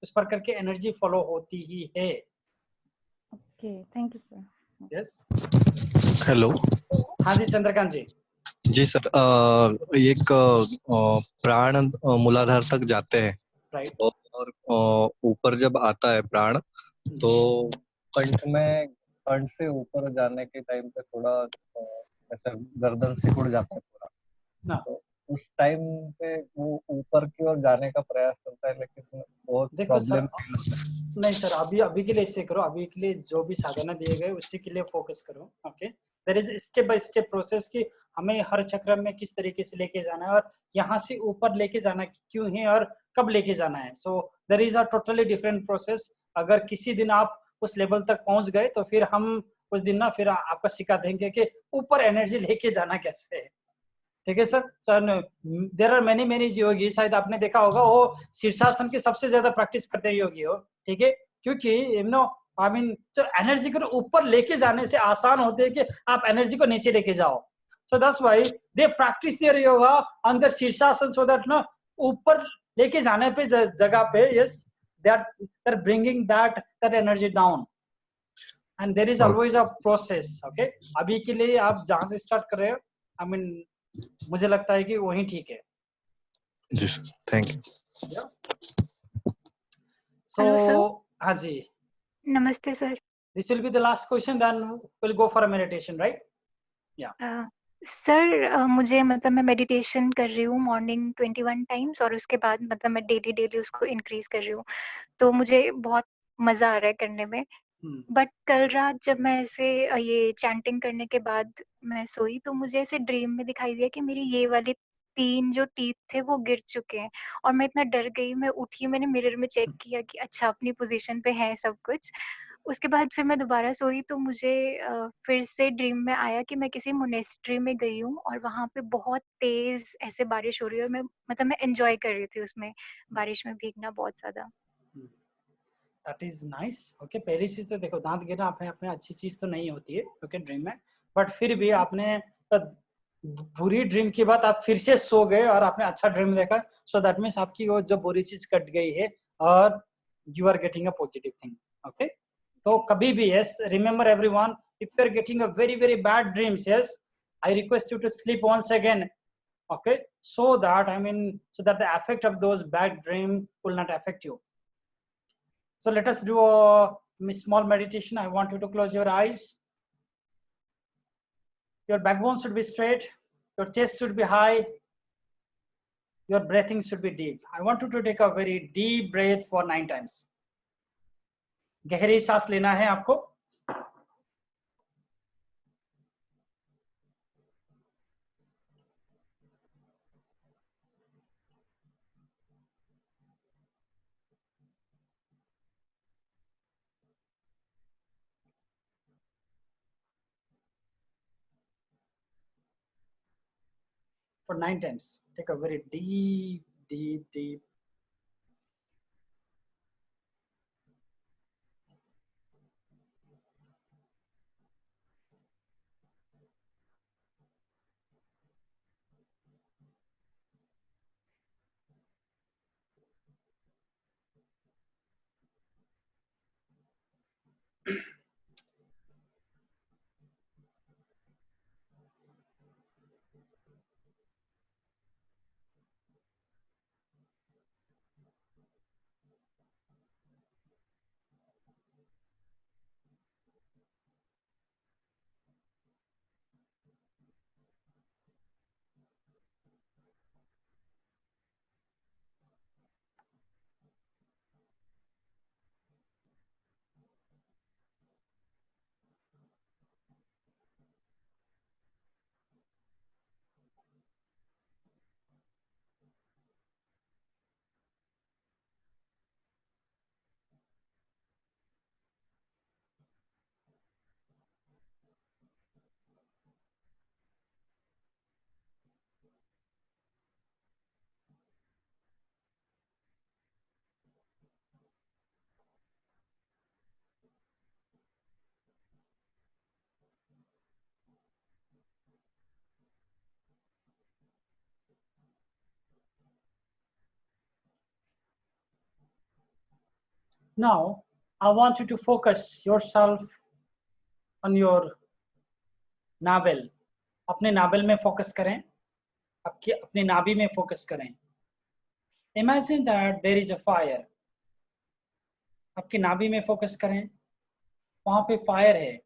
उस पर करके एनर्जी फॉलो होती ही है। Okay, thank you sir. Yes. Hello. हाँ जी चंद्रकांत जी। जी सर, एक प्राण मूलाधार तक जाते हैं, राइट, और ऊपर जब आता है प्राण तो कंठ से ऊपर जाने के टाइम पे थोड़ा ऐसा गर्दन सिकुड़ जाता है पूरा। तो उस टाइम पे वो ऊपर की ओर जाने का प्रयास करता है, लेकिन बहुत देखो सर, प्रॉब्लम। नहीं सर, अभी के लिए इससे करो, अभी के लिए जो भी साधना दिए गए उसी के लिए फोकस करो। Okay, there is step by step process कि हमें हर चक्र में किस तरीके से लेके जाना है और यहाँ से ऊपर लेके जाना क्यों है और कब लेके जाना है। So there is a totally different process. अगर किसी दिन आप उस लेवल तक पहुंच गए तो फिर हम उस दिन ना फिर आपको सिखा देंगे कि ऊपर एनर्जी लेके जाना कैसे है। ठीक है sir. Sir there are many many yogi, शायद आपने देखा होगा वो शीर्षासन की सबसे ज्यादा प्रैक्टिस करते हैं योगी हो। ठीक है, क्योंकि यू नो आई मीन जो एनर्जी को ऊपर लेके जाने से आसान होते है कि आप एनर्जी को नीचे लेके जाओ। So that's why they practice their yoga on the शीर्षासन, सो दैट ना ऊपर लेके जाने पे जगह पे yes they are bringing that energy down, and there is always a process. Okay, अभी के लिए आप जहां से स्टार्ट कर रहे हो, आई मीन मुझे लगता है कि वही ठीक है। जी सर, थैंक यू। सो हाँ जी, नमस्ते sir. This will be the last question, then will go for a meditation, right? या सर मुझे मतलब मैं मेडिटेशन कर रही हूँ मॉर्निंग 21 टाइम्स और उसके बाद मतलब मैं डेली उसको इंक्रीज कर रही हूँ, तो मुझे बहुत मजा आ रहा है करने में। बट कल रात जब मैं ऐसे ये चैंटिंग करने के बाद मैं सोई तो मुझे ऐसे ड्रीम में दिखाई दिया कि मेरी ये वाले 3 जो टीथ थे वो गिर चुके हैं, और मैं इतना डर गई, मैं उठी, मैंने मिरर में चेक किया कि अच्छा अपनी पोजीशन पे है सब कुछ। उसके बाद फिर मैं दोबारा सोई तो मुझे फिर से ड्रीम में आया कि मैं किसी मोनेस्ट्री में गई हूँ और वहां पे बहुत तेज ऐसे बारिश हो रही है और मैं मतलब मैं एंजॉय कर रही थी उसमें, बारिश में भीगना बहुत ज्यादा। That is nice. ओके, पहली चीज तो देखो, दांत गिरना अपने आप में अच्छी चीज तो नहीं होती है ओके ड्रीम में, बट फिर भी आपने बुरी ड्रीम की बात आप फिर से सो गए और आपने अच्छा ड्रीम देखा, सो दैट मीन्स आपकी वो जो बुरी चीज कट गई है और you are getting a positive thing. Okay, तो कभी भी yes remember everyone, if you are getting a very very bad dreams, yes I request you to sleep once again, okay, so that I mean so that the effect of those bad dream will not affect you. So let us do a small meditation. I want you to close your eyes. Your backbone should be straight, your chest should be high, your breathing should be deep. I want you to take a very deep breath for 9 times. गहरी सांस लेना है आपको। For 9 times, take a very deep. Now, I want you to focus yourself on your navel. अपने novel में focus करें, आपके अपने नाभि में फोकस करें. Imagine that there is a fire. आपके नाभि में फोकस करें, वहां पे फायर है.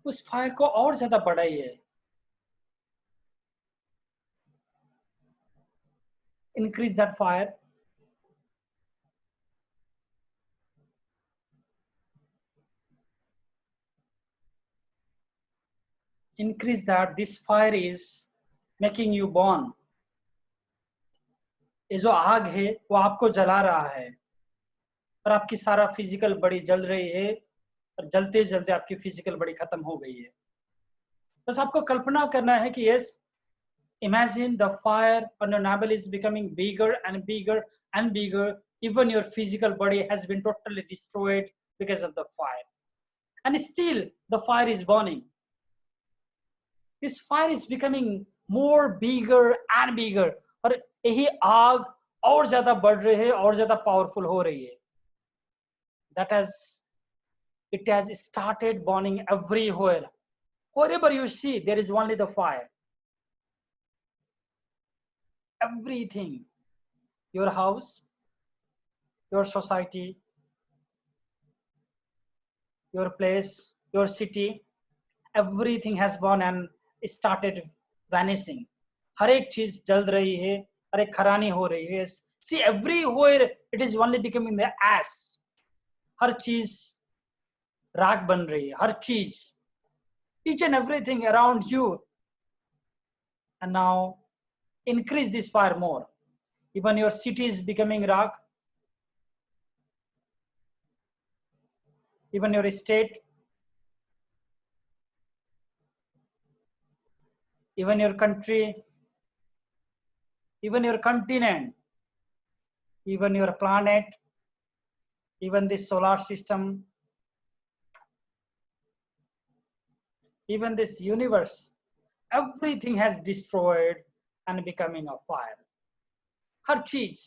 उस फायर को और ज्यादा बढ़ाइए. Increase that fire. Increase that. This fire is making you burn. ये जो आग है वो आपको जला रहा है और आपकी सारा फिजिकल बॉडी जल रही है और जलते जलते आपकी फिजिकल बॉडी खत्म हो गई है. बस आपको कल्पना करना है कि yes, imagine the fire on your navel is becoming bigger and bigger and bigger. Even your physical body has been totally destroyed because of the fire, and still the fire is burning. This fire is becoming more bigger and bigger. और यही आग और ज्यादा बढ़ रही है और ज्यादा पावरफुल हो रही है. That has, it has started burning everywhere. Wherever you see, there is only the fire. Everything, your house, your society, your place, your city, everything has burned and started vanishing. हर एक चीज जल रही है, हर एक खरानी हो रही है. See, everywhere it is only becoming the ash. हर चीज राख बन रही है, हर चीज, each and everything around you. And now increase this fire more. Even your city is becoming rock. Even your state, even your country, even your continent, even your planet, even this solar system, even this universe, everything has destroyed and becoming a fire. हर चीज,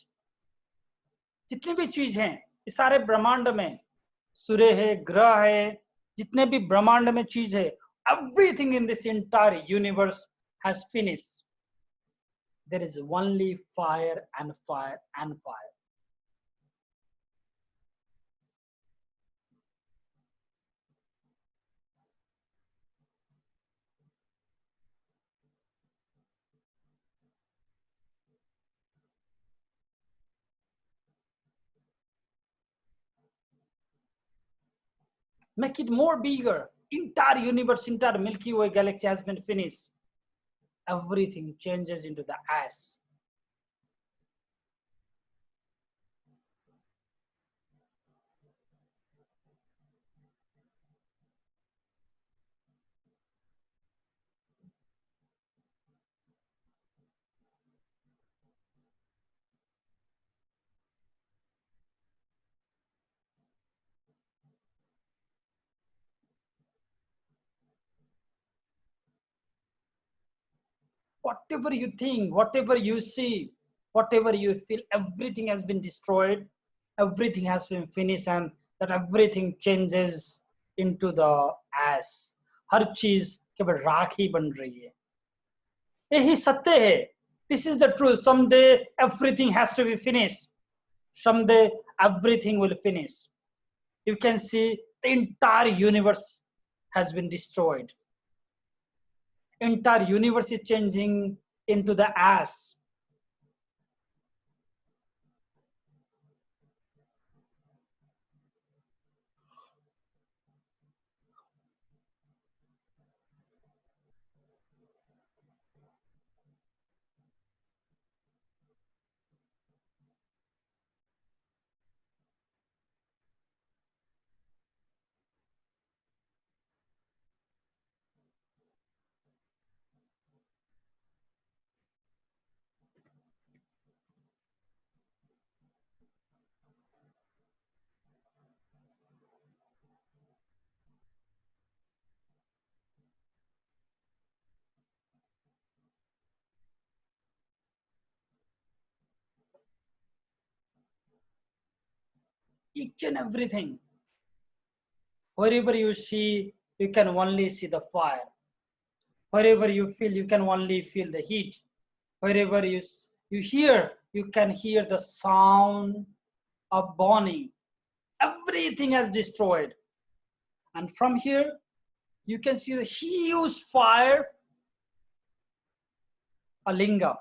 जितनी भी चीज हैं इस सारे ब्रह्मांड में, सूर्य है, ग्रह है, जितने भी ब्रह्मांड में चीज है, everything in this entire universe has finished. There is only fire and fire and fire. Make it more bigger. Entire universe, entire Milky Way galaxy has been finished. Everything changes into the ash. Whatever you think, whatever you see, whatever you feel, everything has been destroyed, everything has been finished, and that everything changes into the ash. हर चीज केवल राख ही बन रही है. यही सत्य है. This is the truth. Someday everything has to be finished. Someday everything will finish. You can see the entire universe has been destroyed. Entire universe is changing into the ash. each and everything. Wherever you see, you can only see the fire. Wherever you feel, you can only feel the heat. Wherever you hear, you can hear the sound of burning. Everything has destroyed. And from here, you can see the huge fire, a linga.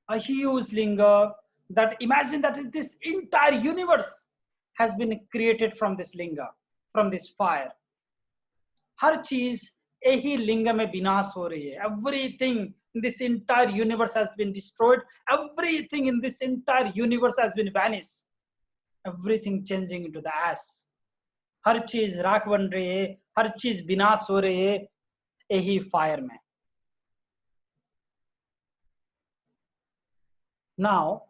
A huge linga, that imagine that this entire universe has been created from this linga, from this fire. हर चीज यही लिंग में विनाश हो रही है. Everything in this entire universe has been destroyed. Everything in this entire universe has been vanished. Everything changing into the ash. हर चीज राख बन रही है, हर चीज विनाश हो रही है यही फायर में. Now,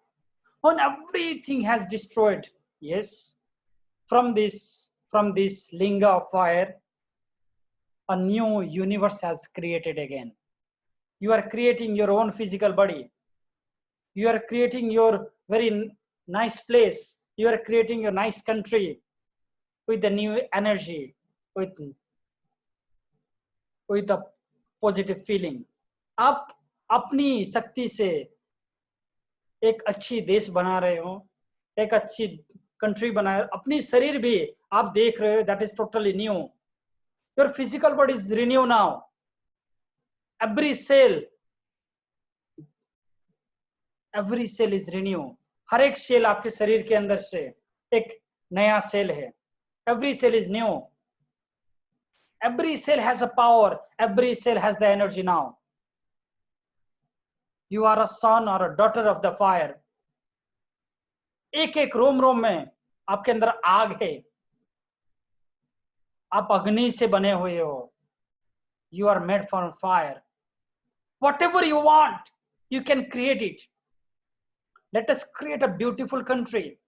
when everything has destroyed, yes, from this linga of fire, a new universe has created again. You are creating your own physical body. You are creating your very nice place. You are creating your nice country with the new energy, with a positive feeling. आप अपनी शक्ति से एक अच्छी देश बना रहे हो, एक अच्छी कंट्री बना रहे हो. अपनी शरीर भी आप देख रहे हो, that is totally new. Your physical body is renewed now. Every cell is renewed. हर एक सेल आपके शरीर के अंदर से एक नया सेल है. Every cell is new. Every cell has a power. Every cell has the energy now. You are a son or a daughter of the fire. एक एक रोम रोम में आपके अंदर आग है. आप अग्नि से बने हुए हो. You are made from fire. Whatever you want, you can create it. Let us create a beautiful country.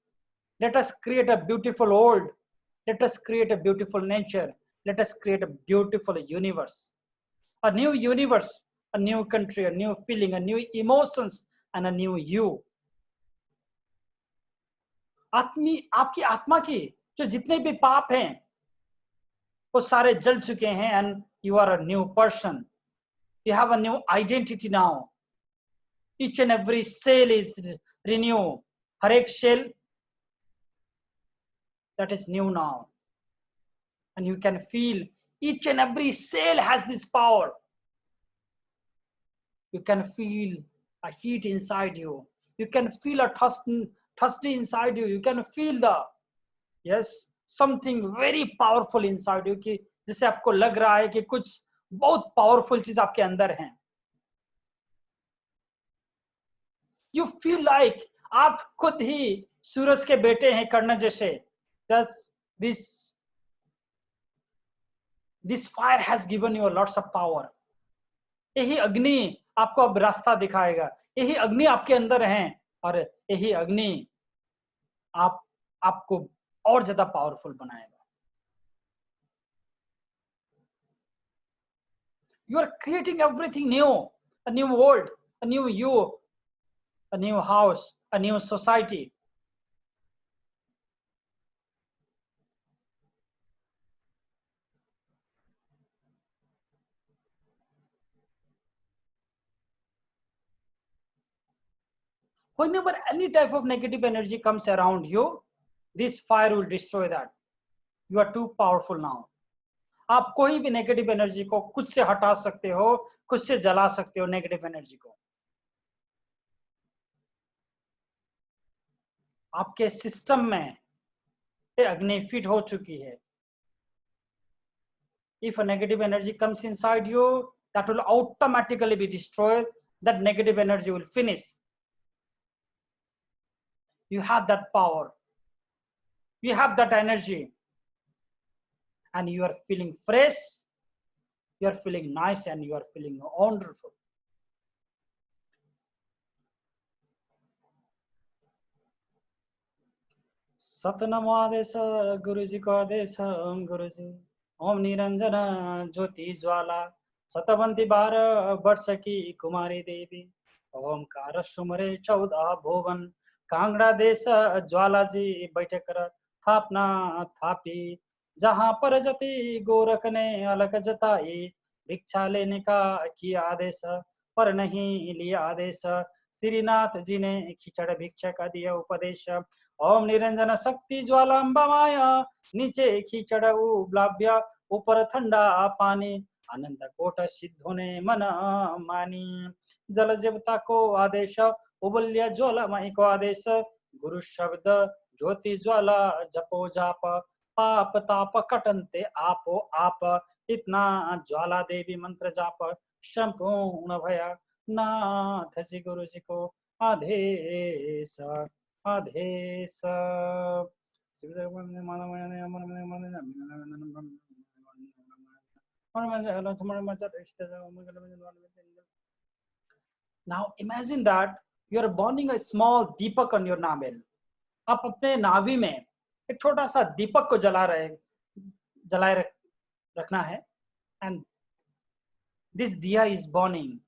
Let us create a beautiful world. Let us create a beautiful nature. Let us create a beautiful universe. A new universe, a new country, a new feeling, a new emotions, and a new you. आपकी आत्मा की जो जितने भी पाप हैं वो सारे जल चुके हैं. And you are a new person. You have a new identity now. Each and every cell is renewed. हर एक cell that is new now. And you can feel each and every cell has this power. You can feel a heat inside you. You can feel a thirsty inside you. You can feel something very powerful inside you कि जिसे आपको लग रहा है कि कुछ बहुत powerful चीज आपके अंदर है. You feel like आप खुद ही सूरज के बेटे हैं कर्ण जैसे. Thus this fire has given you lots of power. यही अग्नि आपको अब रास्ता दिखाएगा. यही अग्नि आपके अंदर है और यही अग्नि आपको और ज्यादा पावरफुल बनाएगा. You are creating everything new, a new world, a new you, a new house, a new society. Whenever any type of negative energy comes around you, this fire will destroy that. You are too powerful now. आप कोई भी negative energy को खुद से हटा सकते हो, खुद से जला सकते हो नेगेटिव एनर्जी को. आपके सिस्टम में अग्नि फिट हो चुकी है. If a negative energy comes inside you, that will automatically be destroyed. That negative energy will finish. You have that power. You have that energy. And you are feeling fresh, you are feeling nice, and you are feeling wonderful. सतनम आदेश गुरुजी का आदेश गुरुजी. ओम निरंजन ज्योति ज्वाला सतवंती 12 वर्ष की कुमारी देवी. ओमकार सुमरे 14 भुवन कांगड़ा देश ज्वाला जी बैठे कर थापना थापी, जहाँ पर जति गोरख ने अलग जताई, भिक्षा लेने का किया आदेश पर नहीं लिया आदेश, श्रीनाथ जी ने खिचड़ भिक्षा का दिया उपदेश, ओम निरंजन शक्ति ज्वालाम्बा माया, नीचे खिचड़ उब्लाव्या ऊपर ठंडा पानी, आनंद कोट सिद्धों ने मन मानी, जल जबता को आदेश उबल्या ज्वाला माई को आदेश, गुरु शब्द ज्योति ज्वाला जपो जाप, पाप ताप कटनते आपो आप, इतना ज्वाला देवी मंत्र जाप, संपूर्ण भया नाथ जी गुरु जी को आदेश आदेश। Now imagine that you are burning a small deepak on your navel. आप अपने नाभि में एक छोटा सा दीपक को जलाए रखना है, and this diya is burning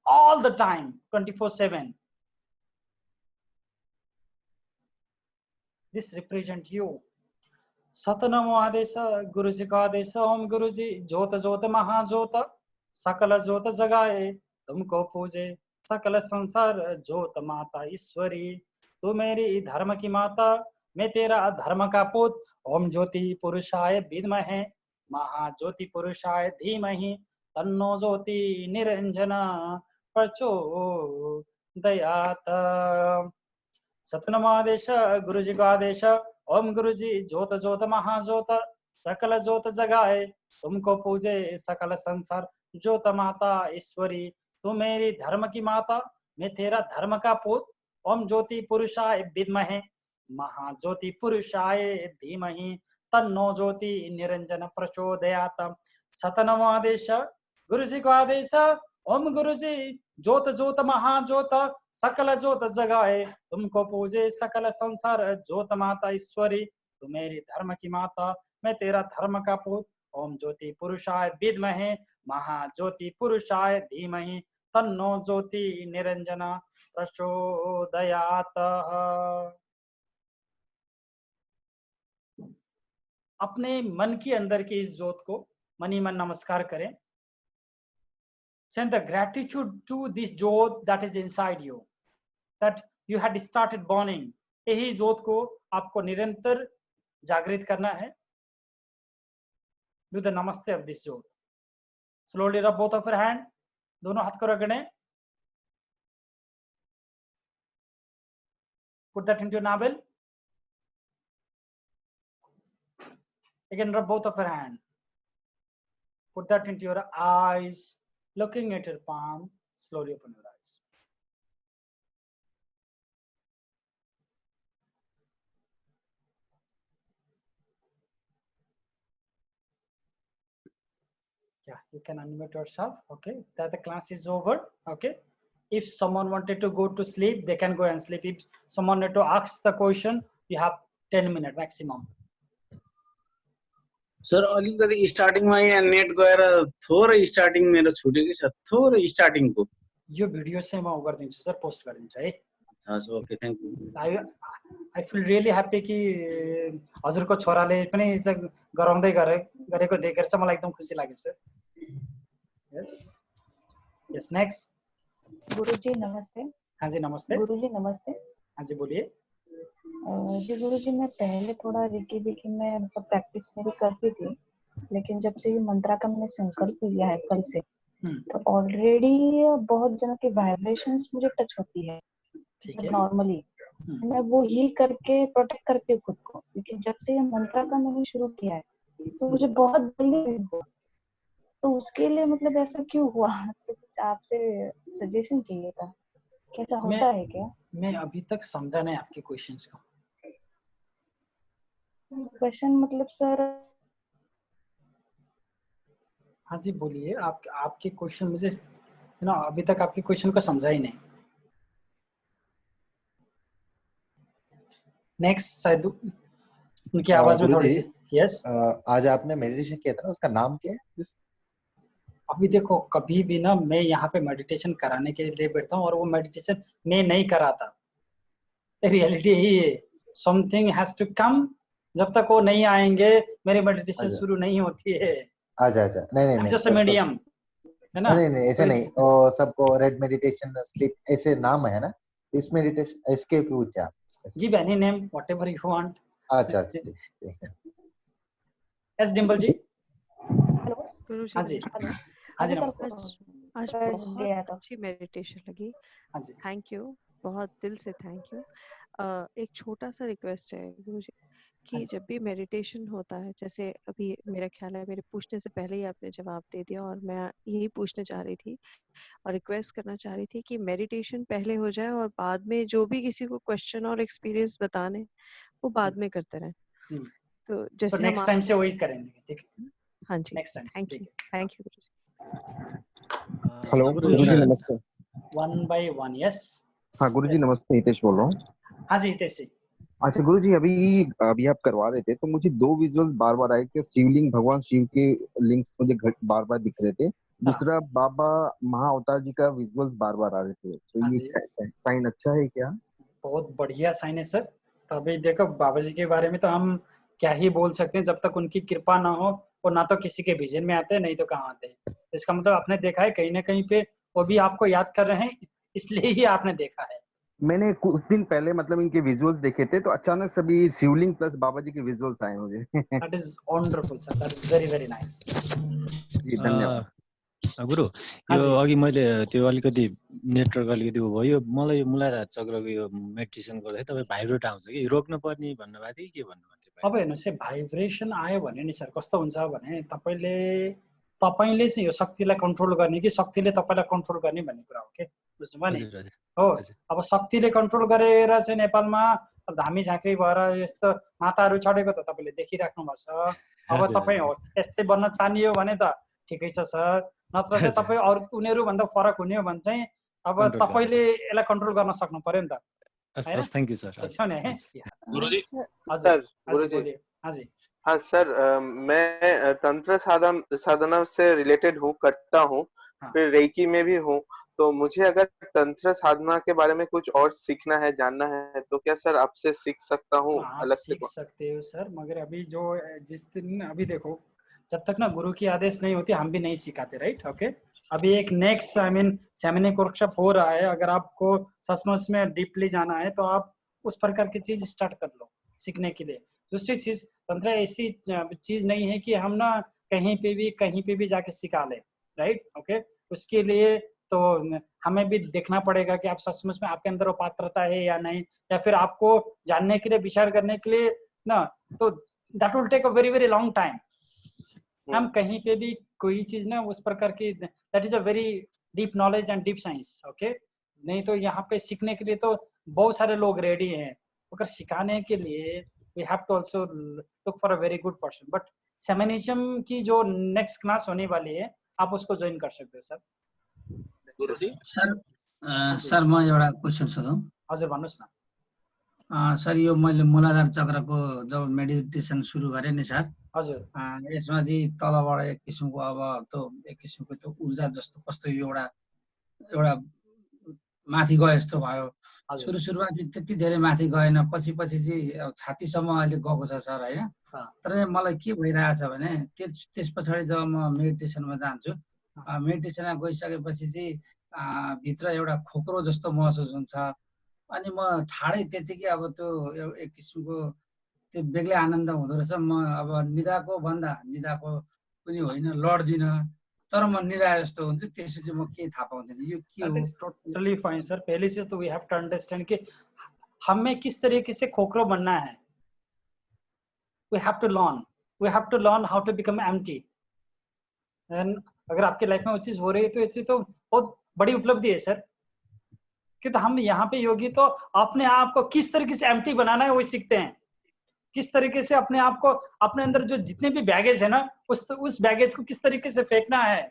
all the time 24/7. This represent you. सतनमो आदेश गुरु जी का आदेश, ओम गुरु जी ज्योत ज्योत महाज्योत, सकल ज्योत जगाए तुमको पूजे, सकल संसार ज्योत माता ईश्वरी, तू मेरी धर्म की माता, मैं तेरा धर्म का पुत, ओम ज्योति पुरुषाय विद्महे महाज्योति पुरुषाय धीमहि, तन्नो ज्योति निरंजना प्रचोदयात्। सतनमादेश गुरु जी का आदेश, ओम गुरु जी ज्योत ज्योत महाज्योत, सकल ज्योत जगाए तुमको पूजे, सकल संसार ज्योत माता ईश्वरी, तू मेरी धर्म की माता, मैं तेरा धर्म का पुत, ओम ज्योति पुरुषाय विद्महे महाज्योति पुरुषाय धीमहि, तन्नो ज्योति निरंजन प्रचोदयात्। सतनमो आदेश गुरु जी को आदेश, ओम गुरु जी ज्योत ज्योत महाज्योत, सकल ज्योत जगाए तुमको पूजे, सकल संसार ज्योत माता ईश्वरी, तू मेरी धर्म की माता, मैं तेरा धर्म का पुत, ओम ज्योति पुरुषाय विद्महे महाज्योति पुरुषाय धीमहि, तन्नो ज्योति निरंजना प्रचोदयात्। अपने मन के अंदर की इस ज्योत को मनी मन नमस्कार करें। Send the gratitude to this jyot that is inside you, that you had started burning. यही ज्योत को आपको निरंतर जागृत करना है। Do the namaste of this jyot. Slowly rub both of your hand. दोनों हाथ को रगड़ें। Put that into your navel. Again, rub both of your hand. Put that into your eyes. Looking at your palm, slowly open your eyes. Yeah, you can unmute yourself. Okay, that the class is over. Okay, if someone wanted to go to sleep, they can go and sleep. If someone wanted to ask the question, you have 10 minutes maximum. Sir अलिकति स्टार्टिङमा यहाँ net गएर थोरै starting मेरो छुटेको छ, थोरै स्टार्टिङको। यो video चाहिँ म गरिदिन्छु सर, पोस्ट गरिदिन्छु है। अच्छा okay, thank you. I fill really happy कि हजुरको छोराले पनि गराउँदै गरेको देखेर चाहिँ मलाई एकदम खुसी लाग्यो sir. Yes yes next. Guruji नमस्ते। हाँ जी नमस्ते। गुरुजी नमस्ते। हाँ जी बोलिए। जी गुरुजी, मैं पहले थोड़ा रिकी विकी में मतलब प्रैक्टिस मेरी करती थी, लेकिन जब से ये मंत्रा का मैंने संकल्प लिया है कल से, तो ऑलरेडी बहुत जनों की वाइब्रेशंस मुझे टच होती है नॉर्मली। मैं वो ही करके प्रोटेक्ट करती हूँ खुद को, लेकिन जब से ये मंत्रा का मैंने शुरू किया है तो मुझे बहुत जल्दी हुआ। तो उसके लिए मतलब ऐसा क्यों हुआ, तो कुछ आपसे सजेशन चाहिए था, कैसा होता है क्या? मैं अभी तक समझा नहीं आपके क्वेश्चंस को। क्वेश्चन मतलब सर? हाँ जी बोलिए। आपके क्वेश्चन मुझे ना अभी तक आपके क्वेश्चन को समझा ही नहीं। नेक्स्ट शायद उनकी आवाज में थोड़ी सी। यस, आज आपने मेडिटेशन किया था, उसका नाम क्या है? अभी देखो, कभी भी ना मैं यहाँ पे मेडिटेशन कराने के लिए बैठता हूँ और वो मेडिटेशन मैं नहीं कराता, रियलिटी यही है, समथिंग हैज टू कम, जब तक वो नहीं आएंगे मेरी मेडिटेशन शुरू नहीं होती है। अच्छा अच्छा, नहीं नहीं जस्ट नहीं, मीडियम है ना। नहीं नहीं ऐसे तो नहीं, वो सबको रेड मेडिटेशन, स्लीप ऐसे नाम है ना, इस मेडिटेशन इसके पूछा। Give any name whatever you want. अच्छा अच्छा, ठीक है। एस डिम्पल जी। गुरु जी हाँ जी, हेलो। हाँ जी, नमस्ते। आज बहुत अच्छी मेडिटेशन लगी। हाँ जी, थैंक यू, बहुत दिल से थैंक यू। एक छोटा सा रिक्वेस्ट है गुरु जी कि जब भी मेडिटेशन होता है, जैसे अभी मेरा ख्याल है मेरे पूछने से पहले ही आपने जवाब दे दिया, और मैं यही पूछना चाह रही थी और रिक्वेस्ट करना चाह रही थी कि मेडिटेशन पहले हो जाए और बाद में जो भी किसी को क्वेश्चन और एक्सपीरियंस बताने वो बाद में करते रहें। तो जैसे हम नेक्स्ट टाइम से वही करेंगे, ठीक है। हाँ जी, next time, thank you, thank you Guru ji. Hello Guruji नमस्ते। One by one, yes. हाँ गुरुजी नमस्ते, हितेश बोल रहा हूँ। हाँ जी हितेश जी। अच्छा गुरुजी, अभी अभी आप करवा रहे थे तो मुझे दो विजुअल बार बार आए कि शिवलिंग, भगवान शिव के लिंक्स मुझे बार बार दिख रहे थे। दूसरा बाबा महाअवतार जी का विजुअल्स बार बार आ रहे थे। तो ये साइन अच्छा है क्या? बहुत बढ़िया साइन है सर। तो अभी देखो बाबा जी के बारे में तो हम क्या ही बोल सकते हैं, जब तक उनकी कृपा ना हो वो ना तो किसी के विजन में आते हैं, नहीं तो कहाँ आते हैं। इसका मतलब आपने देखा है कहीं ना कहीं पे वो भी आपको याद कर रहे हैं, इसलिए ही आपने देखा है। मैंने कुछ दिन पहले मतलब इनके विजुअल्स देखे थे, तो अचानक सभी शिवलिंग प्लस बाबा जी के विजुअल्स आए मुझे। That is wonderful sir, that is very very nice. जी धन्यवाद। गुरु, यो अघि मैले त्यो अलिकति नेटवर्क अलिकति भयो, मलाई यो मूलाधार चक्रको यो मेडिटेसन गर्दा तपाईँ भाइब्रेट आउँछ कि रोक्नु पर्ने भन्नुभएको थियो के भन्नुभएको थियो? अब हेर्नुहोस् है, भाइब्रेसन आयो भने नि सर कस्तो हुन्छ भने तपाईँले चाहिँ यो शक्तिलाई कन्ट्रोल गर्ने कि शक्तिले तपाईँलाई कन्ट्रोल गर्ने भन्ने कुरा हो के, बुझ्नुभयो नि? हो, अब शक्तिले कन्ट्रोल गरेर चाहिँ नेपालमा धामी झाँक्री भएर यस्तो माताहरू चढेको त तपाईँले देखिराख्नु भएको छ। अब तपाईँ हो यस्तै बन्न चाहने हो भने त ठिकै छ सर, नत्र चाहिँ तपाईँ अरू उनीहरू भन्दा फरक हुने हो भने चाहिँ अब तपाईँले यसलाई कन्ट्रोल गर्न सक्नु पर्यो नि त। Thank you sir. गुरुजी हाँ सर, मैं तंत्र साधना से रिलेटेड हूँ, करता हूँ, फिर रेकी में भी हूँ। तो मुझे अगर तंत्र साधना के बारे में कुछ और सीखना है, जानना है, तो क्या सर आपसे सीख सकता हूँ? अलग से सीख सकते हो सर, मगर अभी जो जिस दिन अभी देखो, जब तक ना गुरु की आदेश नहीं होती हम भी नहीं सिखाते, राइट? ओके, अभी एक नेक्स्ट सेमिनार वर्कशॉप हो रहा है, अगर आपको सचमुच में डीपली जाना है तो आप उस प्रकार की चीज स्टार्ट कर लो सीखने के लिए। दूसरी चीज, तंत्र ऐसी चीज नहीं है कि हम ना कहीं पे भी जाके सिखा ले, राइट? ओके, उसके लिए तो हमें भी देखना पड़ेगा कि आप सचमुच में आपके अंदर वो पात्रता है या नहीं, या फिर आपको जानने के लिए, विचार करने के लिए ना, तो that will take a very very long time. हम कहीं पे भी कोई चीज ना उस प्रकार की, that is a very deep knowledge and deep science, okay? नहीं तो यहाँ पे सीखने के लिए तो बहुत सारे लोग रेडी हैं, मगर सिखाने के लिए we have to also look for a very good person. But shamanism की जो नेक्स्ट क्लास होने वाली है आप उसको ज्वाइन कर सकते हो सर। सर म एउटा क्वेसन सोधौँ? हजुर भन्नुहोस् न। सर यो मैले मूलाधार चक्रको जब मेडिटेसन सुरु गरेँ नि सर, हजुर, यसमा चाहिँ तलबाट एक किसिमको ऊर्जा जस्तो कस्तो एउटा माथि गयो जस्तो भयो। सुरुमा चाहिँ त्यति धेरै माथि गएन, पछि चाहिँ छातीसम्म अहिले गएको छ सर, होइन? तर मलाई के भइरहेछ भने त्यस पछाडि जब म मेडिटेसनमा जान्छु, मेडिटेसनमा गइसकेपछि चाहिँ भित्र एउटा खोक्रो जस्तो महसुस हुन्छ, अनि म ठाडै त्यतिकै अब त्यो एक किसिमको त्यो बेग्लै आनन्द हुँदो रहेछ। म अब निदाको पनि होइन, लड्दिनँ, तर म निदाए जस्तो हुन्छ। त्यसपछि म के थाहा पाउँदैन, यो के हो? Totally fine sir. पहली चीज तो वी हैव टू अंडरस्टैंड कि हमें किस तरीके से खोखरो बनना है। We have to learn how to become empty. And अगर आपकी लाइफ में वो चीज हो रही है तो ये चीज तो बहुत बड़ी उपलब्धि है सर, कि तो हम यहाँ पे योगी तो अपने आप को किस तरीके से एम्प्टी बनाना है वो सीखते हैं। किस तरीके से अपने आप को, अपने अंदर जो जितने भी बैगेज है ना, उस बैगेज को किस तरीके से फेंकना है।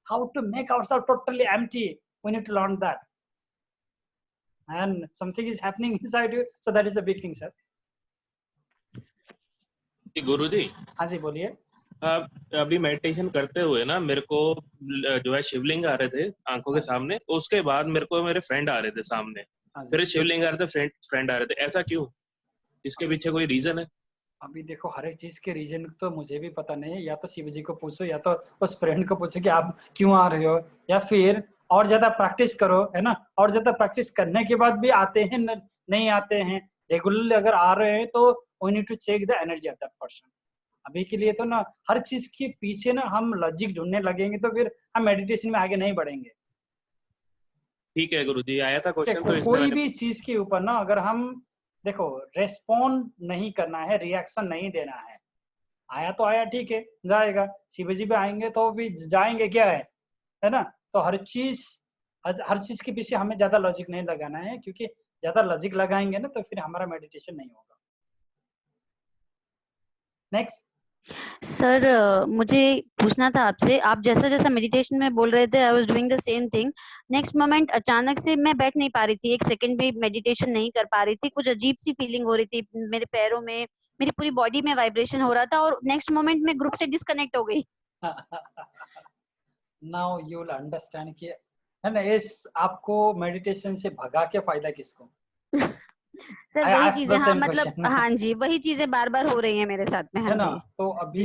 How to make ourselves totally empty, we need to learn that, and something is happening inside you, so that is the big thing sir. गुरुजी, हाँ जी बोलिए। अभी मेडिटेशन करते हुए ना मेरे को जो है शिवलिंग आ रहे थे आंखों के सामने, उसके बाद मेरे को मेरे फ्रेंड आ रहे थे सामने, फिर शिवलिंग आ रहे थे, फ्रेंड आ रहे थे, ऐसा क्यों? इसके पीछे कोई रीजन है? अभी देखो हर एक चीज के रीजन तो मुझे भी पता नहीं है, या तो शिव जी को पूछो या तो उस फ्रेंड को पूछो कि आप क्यों आ रहे हो, या फिर और ज्यादा प्रैक्टिस करो, है ना। और ज्यादा प्रैक्टिस करने के बाद भी आते हैं नहीं आते हैं, रेगुलरली अगर आ रहे हैं तो we need to check the energy of that person. अभी के लिए तो ना हर चीज के पीछे ना हम लॉजिक ढूंढने लगेंगे तो फिर हम मेडिटेशन में आगे नहीं बढ़ेंगे। ठीक है गुरुजी, आया था क्वेश्चन तो कोई भी चीज के ऊपर ना अगर हम देखो रेस्पॉन्ड नहीं करना है, रिएक्शन नहीं देना है। आया तो आया, ठीक है, जाएगा। शिवजी भी आएंगे तो भी जाएंगे, क्या है ना। तो हर चीज के पीछे हमें ज्यादा लॉजिक नहीं लगाना है, क्योंकि ज्यादा लॉजिक लगाएंगे ना तो फिर हमारा मेडिटेशन नहीं होगा। नेक्स्ट सर, मुझे पूछना था आपसे, आप जैसा जैसा मेडिटेशन में बोल रहे थे I was doing the same thing. Next moment अचानक से मैं बैठ नहीं पा रही थी, एक सेकंड भी मेडिटेशन नहीं कर पा रही थी। कुछ अजीब सी फीलिंग हो रही थी मेरे पैरों में, मेरी पूरी बॉडी में वाइब्रेशन हो रहा था, और नेक्स्ट मोमेंट में ग्रुप से डिस्कनेक्ट हो गई। नाउ यू विल अंडरस्टैंड कि है ना, इस आपको मेडिटेशन से भगा के फायदा किसको? सर वही चीजें, हाँ मतलब हाँ जी, वही चीजें बार बार हो रही हैं मेरे साथ में। हाँ है ना, जी। तो अभी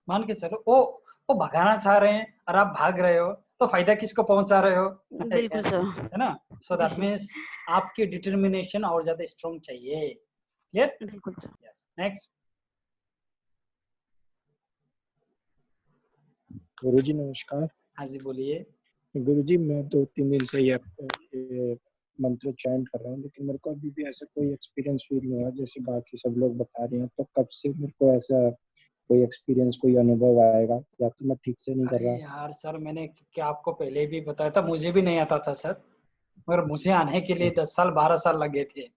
मान के चलो वो भगाना चाह रहे हैं और आप भाग रहे हो, तो फायदा किसको पहुंचा रहे हो? बिल्कुल सर। है ना। सो दैट मीन्स आपकी डिटर्मिनेशन और ज्यादा स्ट्रॉन्ग चाहिए। क्लियर? बिल्कुल सर। यस। नेक्स्ट गुरुजी नमस्कार। हाँ जी बोलिए। गुरुजी मैं 2-3 दिन से ये मंत्र चैंट कर रहा हूँ, लेकिन मेरे को अभी भी ऐसा कोई एक्सपीरियंस फील नहीं हुआ जैसे बाकी सब लोग बता रहे हैं। तो कब से मेरे को ऐसा कोई एक्सपीरियंस, कोई अनुभव आएगा, या तो मैं ठीक से नहीं कर रहा? यार सर, मैंने क्या आपको पहले भी बताया था, मुझे भी नहीं आता था सर, मगर मुझे आने के लिए 10 साल 12 साल लगे थे।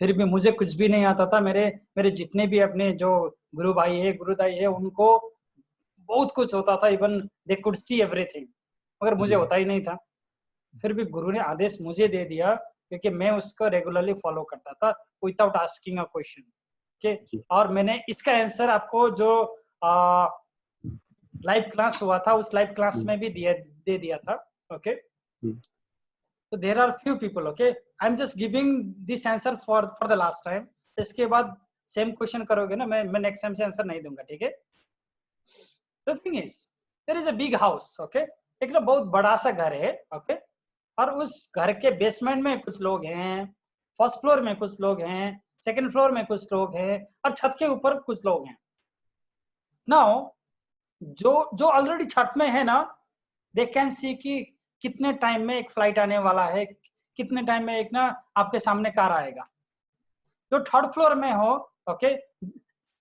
फिर भी मुझे कुछ भी नहीं आता था। मेरे जितने भी अपने जो गुरु भाई है, गुरुदाई है, उनको बहुत कुछ होता था, even they could see everything, मगर मुझे होता ही नहीं था। फिर भी गुरु ने आदेश मुझे दे दिया, क्योंकि मैं उसको रेगुलरली फॉलो करता था without asking a question. Okay, और मैंने इसका आंसर आपको जो लाइव क्लास हुआ था उस लाइव क्लास में भी दे दिया था। ओके, तो there are few people, okay, I am just giving this answer for the last time. इसके बाद सेम क्वेश्चन करोगे ना, मैं नेक्स्ट टाइम से आंसर नहीं दूंगा, ठीक है। The thing is there is a big house, okay, एक ना बहुत बड़ा सा घर है, ओके, और उस घर के बेसमेंट में कुछ लोग हैं, फर्स्ट फ्लोर में कुछ लोग हैं, सेकंड फ्लोर में कुछ लोग हैं, और छत के ऊपर कुछ लोग हैं। नाउ जो ऑलरेडी छत में है ना, दे कैन सी कि कितने टाइम में एक फ्लाइट आने वाला है, कितने टाइम में एक ना आपके सामने कार आएगा। जो थर्ड फ्लोर में हो, okay,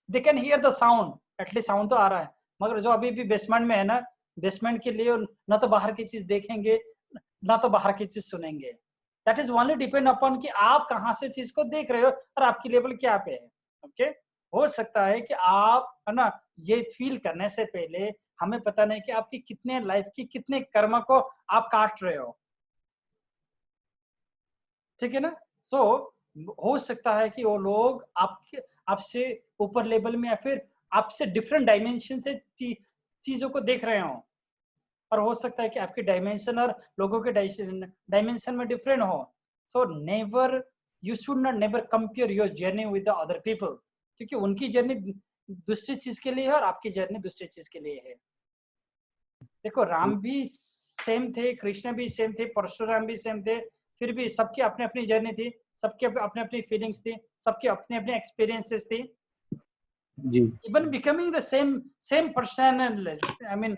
they can hear the sound, at least sound तो आ रहा है, मगर जो अभी भी बेसमेंट में है ना, बेसमेंट के लिए ना तो बाहर की चीज देखेंगे ना तो बाहर की चीज सुनेंगे। That is only depend upon कि आप कहाँ से चीज को देख रहे हो और आपकी लेवल क्या पे है। ओके, हो सकता है कि आप है ना ये फील करने से पहले हमें पता नहीं कि आपकी कितने लाइफ की कितने कर्म को आप काट रहे हो, ठीक है ना। सो हो सकता है कि वो लोग आपसे ऊपर लेवल में या फिर आपसे डिफरेंट डायमेंशन से चीजों को देख रहे हो, और हो सकता है कि आपकी डायमेंशन और लोगों के डायमेंशन में डिफरेंट हो। So never, you should not never compare your journey with the other people, क्योंकि उनकी जर्नी दूसरी चीज के लिए है और आपकी जर्नी दूसरी चीज के लिए है। देखो, राम भी सेम थे, कृष्ण भी सेम थे, परशुराम भी सेम थे, फिर भी सबकी अपनी अपनी जर्नी थी, सबके अपने अपनी फीलिंग्स थी, सबके अपने अपने एक्सपीरियंसेस थी। जी, even becoming the same person, I mean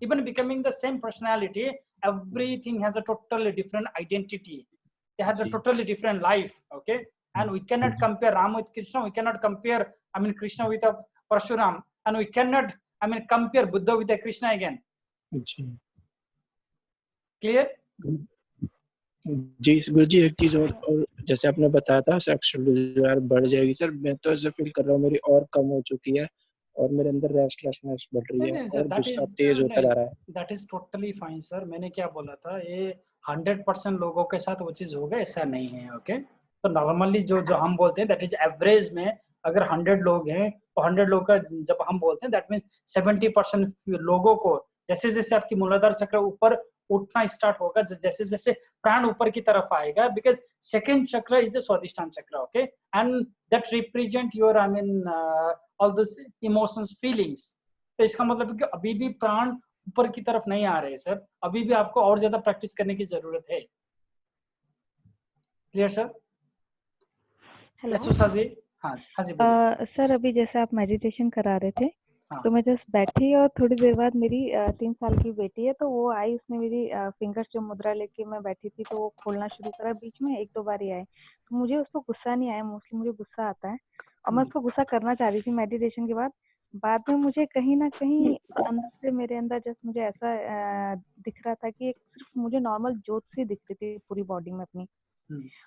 even becoming the same personality, everything has a totally different identity, they have a totally different life, okay, and we cannot compare Ram with Krishna, we cannot compare, I mean, Krishna with a Parshuram, and we cannot, I mean, compare Buddha with a Krishna again. Clear? जी गुरुजी, एक चीज और जैसे आपने बताया था sexual desire बढ़ जाएगी, sir मैं तो ऐसे फील कर रहा हूँ मेरी और कम हो चुकी है, और मेरे अंदर रेस्टलेसनेस बढ़ रही है और गुस्सा तेज होता जा रहा है। That is totally fine sir. मैंने क्या बोला था, ये 100% लोगों के साथ वो चीज होगा ऐसा नहीं है, ओके। तो नॉर्मली जो हम बोलते हैं दैट इज एवरेज में, अगर 100 लोग हैं तो 100 लोग का जब हम बोलते हैं दैट मीन्स 70% लोगों को, जैसे जैसे आपकी मूलाधार चक्र ऊपर उठना स्टार्ट होगा जैसे जैसे प्राण ऊपर की तरफ आएगा, बिकॉज सेकंड चक्र इज अ स्वादिष्टान चक्र, okay, and that represent your I mean all this emotions feelings. तो इसका मतलब है कि अभी भी प्राण ऊपर की तरफ नहीं आ रहे सर, अभी भी आपको और ज्यादा प्रैक्टिस करने की जरूरत है। Clear sir? हेलो जी, हाँ जी बोलिए। सर, अभी जैसे आप मेडिटेशन करा रहे थे, हाँ। तो मैं जस्ट बैठी और थोड़ी देर बाद मेरी 3 साल की बेटी है, तो वो आई, उसने मेरी फिंगर्स जो मुद्रा लेके मैं बैठी थी तो वो खोलना शुरू करा। बीच में 1-2 बार ही आए, तो मुझे उसको गुस्सा नहीं आया, मोस्टली मुझे गुस्सा आता है और मैं उसको गुस्सा करना चाह रही थी मेडिटेशन के बाद। बाद में मुझे कहीं ना कहीं अंदर से, मेरे अंदर जस्ट मुझे ऐसा दिख रहा था कि एक सिर्फ मुझे नॉर्मल जोत सी दिख रही थी पूरी बॉडी में अपनी,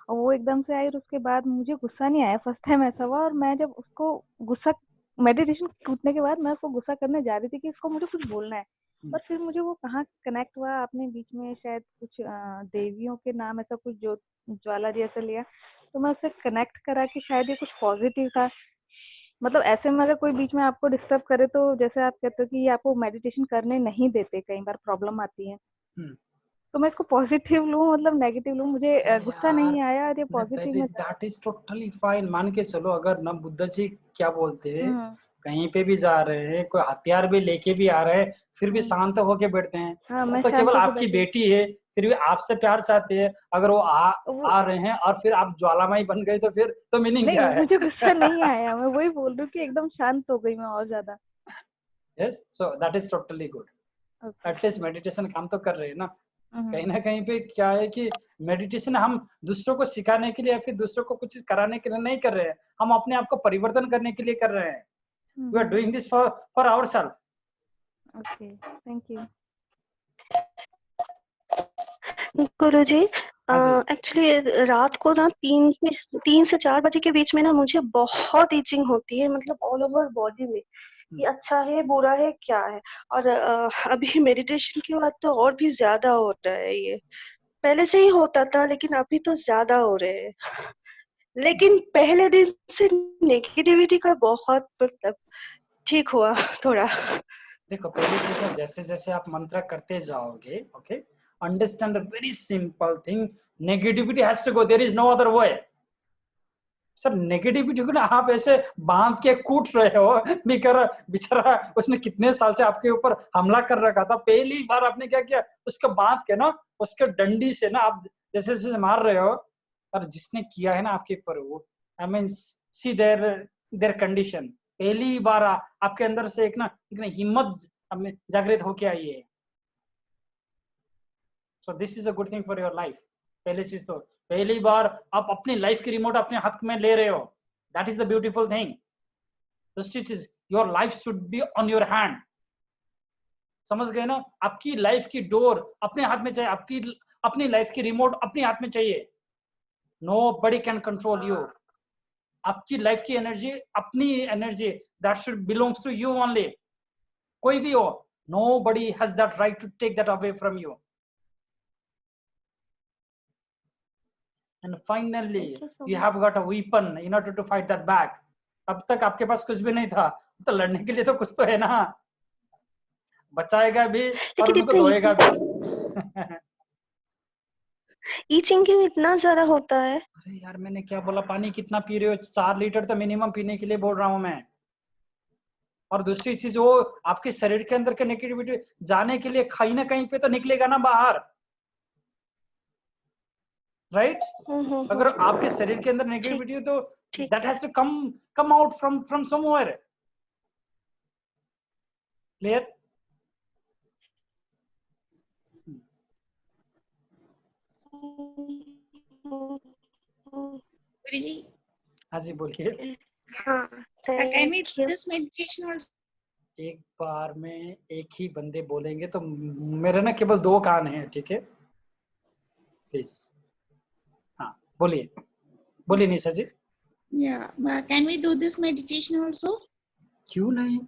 और वो एकदम से आई और उसके बाद मुझे गुस्सा नहीं आया। फर्स्ट टाइम ऐसा हुआ, और मैं जब उसको गुस्सा, मेडिटेशन टूटने के बाद मैं उसको गुस्सा करने जा रही थी कि इसको मुझे कुछ बोलना है, पर फिर मुझे वो कहाँ कनेक्ट हुआ, आपने बीच में शायद कुछ देवियों के नाम ऐसा कुछ जो ज्वाला जी ऐसा लिया, तो मैं उससे कनेक्ट करा कि शायद ये कुछ पॉजिटिव था। मतलब ऐसे में अगर कोई बीच में आपको डिस्टर्ब करे, तो जैसे आप कहते हो कि ये आपको मेडिटेशन करने नहीं देते, कई बार प्रॉब्लम आती है, तो मैं इसको पॉजिटिव लूं मतलब नेगेटिव लूं? मुझे गुस्सा नहीं आया और ये पॉजिटिव में था। That is totally fine. मान के चलो, अगर ना बुद्ध जी क्या बोलते हैं, कहीं पे भी जा रहे हैं, कोई हथियार भी लेके भी आ रहे हैं, फिर भी शांत होके बैठते हैं। हाँ, वो तो केवल आपकी बेटी है, फिर भी आपसे प्यार चाहते हैं। अगर वो आ रहे हैं और फिर आप ज्वालामाई बन गए, तो फिर तो मीनिंग क्या है? मुझे गुस्सा नहीं आया, मैं वही बोल रही हूँ कि एकदम शांत हो गई मैं और ज्यादा। Yes, so that is totally good. At least meditation काम तो कर रहे हैं ना। कहीं ना कहीं पे क्या है कि मेडिटेशन हम दूसरों को सिखाने के लिए या फिर दूसरों को कुछ कराने के लिए नहीं कर रहे हैं, हम अपने आप को परिवर्तन करने के लिए कर रहे हैं। We are doing this for ourself. Okay, thank you गुरुजी। एक्चुअली रात को ना 3 से 4 बजे के बीच में ना मुझे बहुत ईचिंग होती है, मतलब ऑल ओवर बॉडी में। ये अच्छा है बुरा है क्या है? और अभी मेडिटेशन के बाद तो और भी ज्यादा हो रहा है। ये पहले से ही होता था, लेकिन अभी तो ज्यादा हो रहे हैं। लेकिन पहले दिन से नेगेटिविटी का बहुत मतलब ठीक हुआ थोड़ा। देखो, पहली चीज ना, जैसे जैसे आप मंत्र करते जाओगे, okay, understand the very simple thing, negativity has to go, there is no other way. Sir, negativity को ना आप ऐसे बांध के कूट रहे हो, बेचारा उसने कितने साल से आपके ऊपर हमला कर रखा था, पहली बार आपने क्या किया, उसको बांध के ना, उसके डंडी से ना आप जैसे जैसे मार रहे हो। और जिसने किया है ना आपके ऊपर, वो I mean see their condition, पहली बार आपके अंदर से एक ना हिम्मत जागृत होके आई है। सो this is a good thing for your life. पहली चीज तो, पहली बार आप अपनी लाइफ की रिमोट अपने हाथ में ले रहे हो, that is the beautiful thing. दूसरी चीज, your life should be on your hand. समझ गए ना? आपकी लाइफ की डोर अपने हाथ में चाहिए, आपकी अपनी लाइफ की रिमोट अपने हाथ में चाहिए। Nobody can control you. आपकी लाइफ की एनर्जी अपनी energy, that should belongs to you only. कोई भी हो, nobody has that right to take that away from you. And finally, you have got a weapon in order to fight that back. अब तक आपके पास कुछ भी नहीं था, तो लड़ने के लिए तो कुछ तो है ना, बचाएगा भी और उनको धोएगा भी। ईचिंग क्यों इतना ज्यादा होता है? अरे यार, मैंने क्या बोला, पानी कितना पी रहे हो? 4 लीटर तो मिनिमम पीने के लिए बोल रहा हूँ मैं। और दूसरी चीज, वो आपके शरीर के अंदर के नेगेटिविटी जाने के लिए कहीं ना कहीं पे तो निकलेगा ना बाहर, राइट? अगर आपके शरीर के अंदर नेगेटिविटी हो, तो that has to come out from somewhere. Clear? Guruji. हाँ जी, बोलिए। Can we do this meditation also? एक बार में एक ही बंदे बोलेंगे, तो मेरे ना केवल 2 कान हैं, ठीक है? प्लीज, हाँ बोलिए, बोलिए निशा जी। Yeah, can we do this meditation also? क्यों नहीं?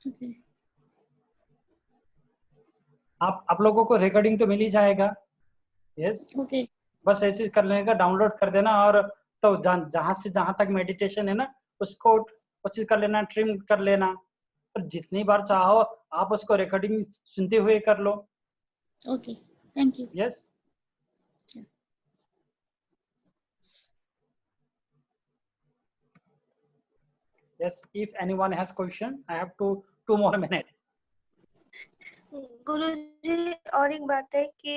Okay. आप लोगों को रिकॉर्डिंग तो मिल ही जाएगा। Yes, okay. बस ऐसे कर लेने का, डाउनलोड कर देना, और तो जहां से जहां तक मेडिटेशन है ना, उसको कोशिश कर लेना, ट्रिम कर लेना, और जितनी बार चाहो आप उसको रिकॉर्डिंग सुनते हुए कर लो। Okay, thank you. Yes. Yes, if anyone has question, I have two more minutes. गुरुजी और एक बात है कि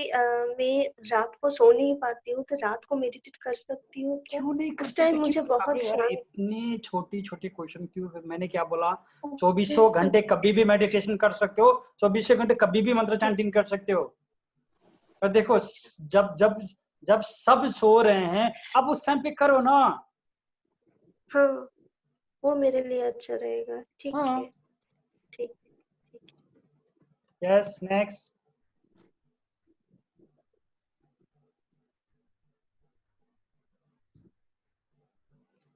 मैं रात को सो नहीं पाती हूँ, तो रात को मेडिटेट कर सकती हूँ क्या? क्यों नहीं कर उस टाइम सकते? मुझे बहुत अबे यार शांत। इतनी छोटी छोटी क्वेश्चन क्यों? मैंने क्या बोला? 24 घंटे कभी भी मेडिटेशन कर सकते हो, 24 घंटे कभी भी मंत्र चैंटिंग कर सकते हो। और देखो जब जब जब सब सो रहे हैं, अब उस टाइम पे करो ना। हाँ, वो मेरे लिए अच्छा रहेगा। ठीक है, ठीक। Yes, next.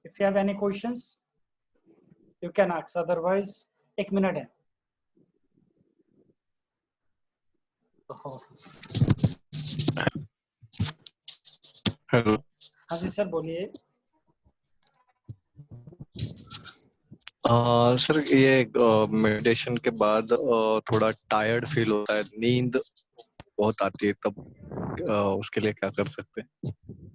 If you have any questions, you can ask. Otherwise, 1 minute है। हेलो। हाँ जी सर बोलिए। सर ये मेडिटेशन के बाद थोड़ा टायर्ड फील होता है, नींद बहुत आती है, तब उसके लिए क्या कर सकते हैं?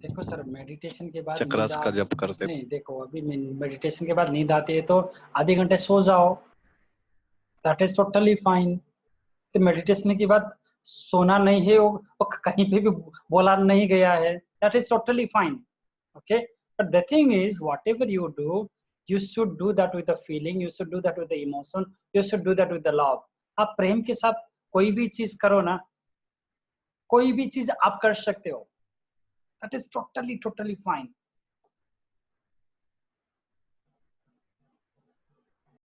देखो सर मेडिटेशन के बाद चक्रास का जप करते नहीं, देखो अभी मेडिटेशन के बाद नींद आती है तो आधे घंटे सो जाओ, दैट इज टोटली फाइन। तो मेडिटेशन के बाद सोना नहीं है, वो कहीं पे भी बोला नहीं गया है, that is totally fine. Okay, but the thing is what ever you do, you should do that with a feeling, you should do that with the emotion, you should do that with the love। आप प्रेम के साथ कोई भी चीज करो ना, कोई भी चीज आप कर सकते हो, that is totally fine।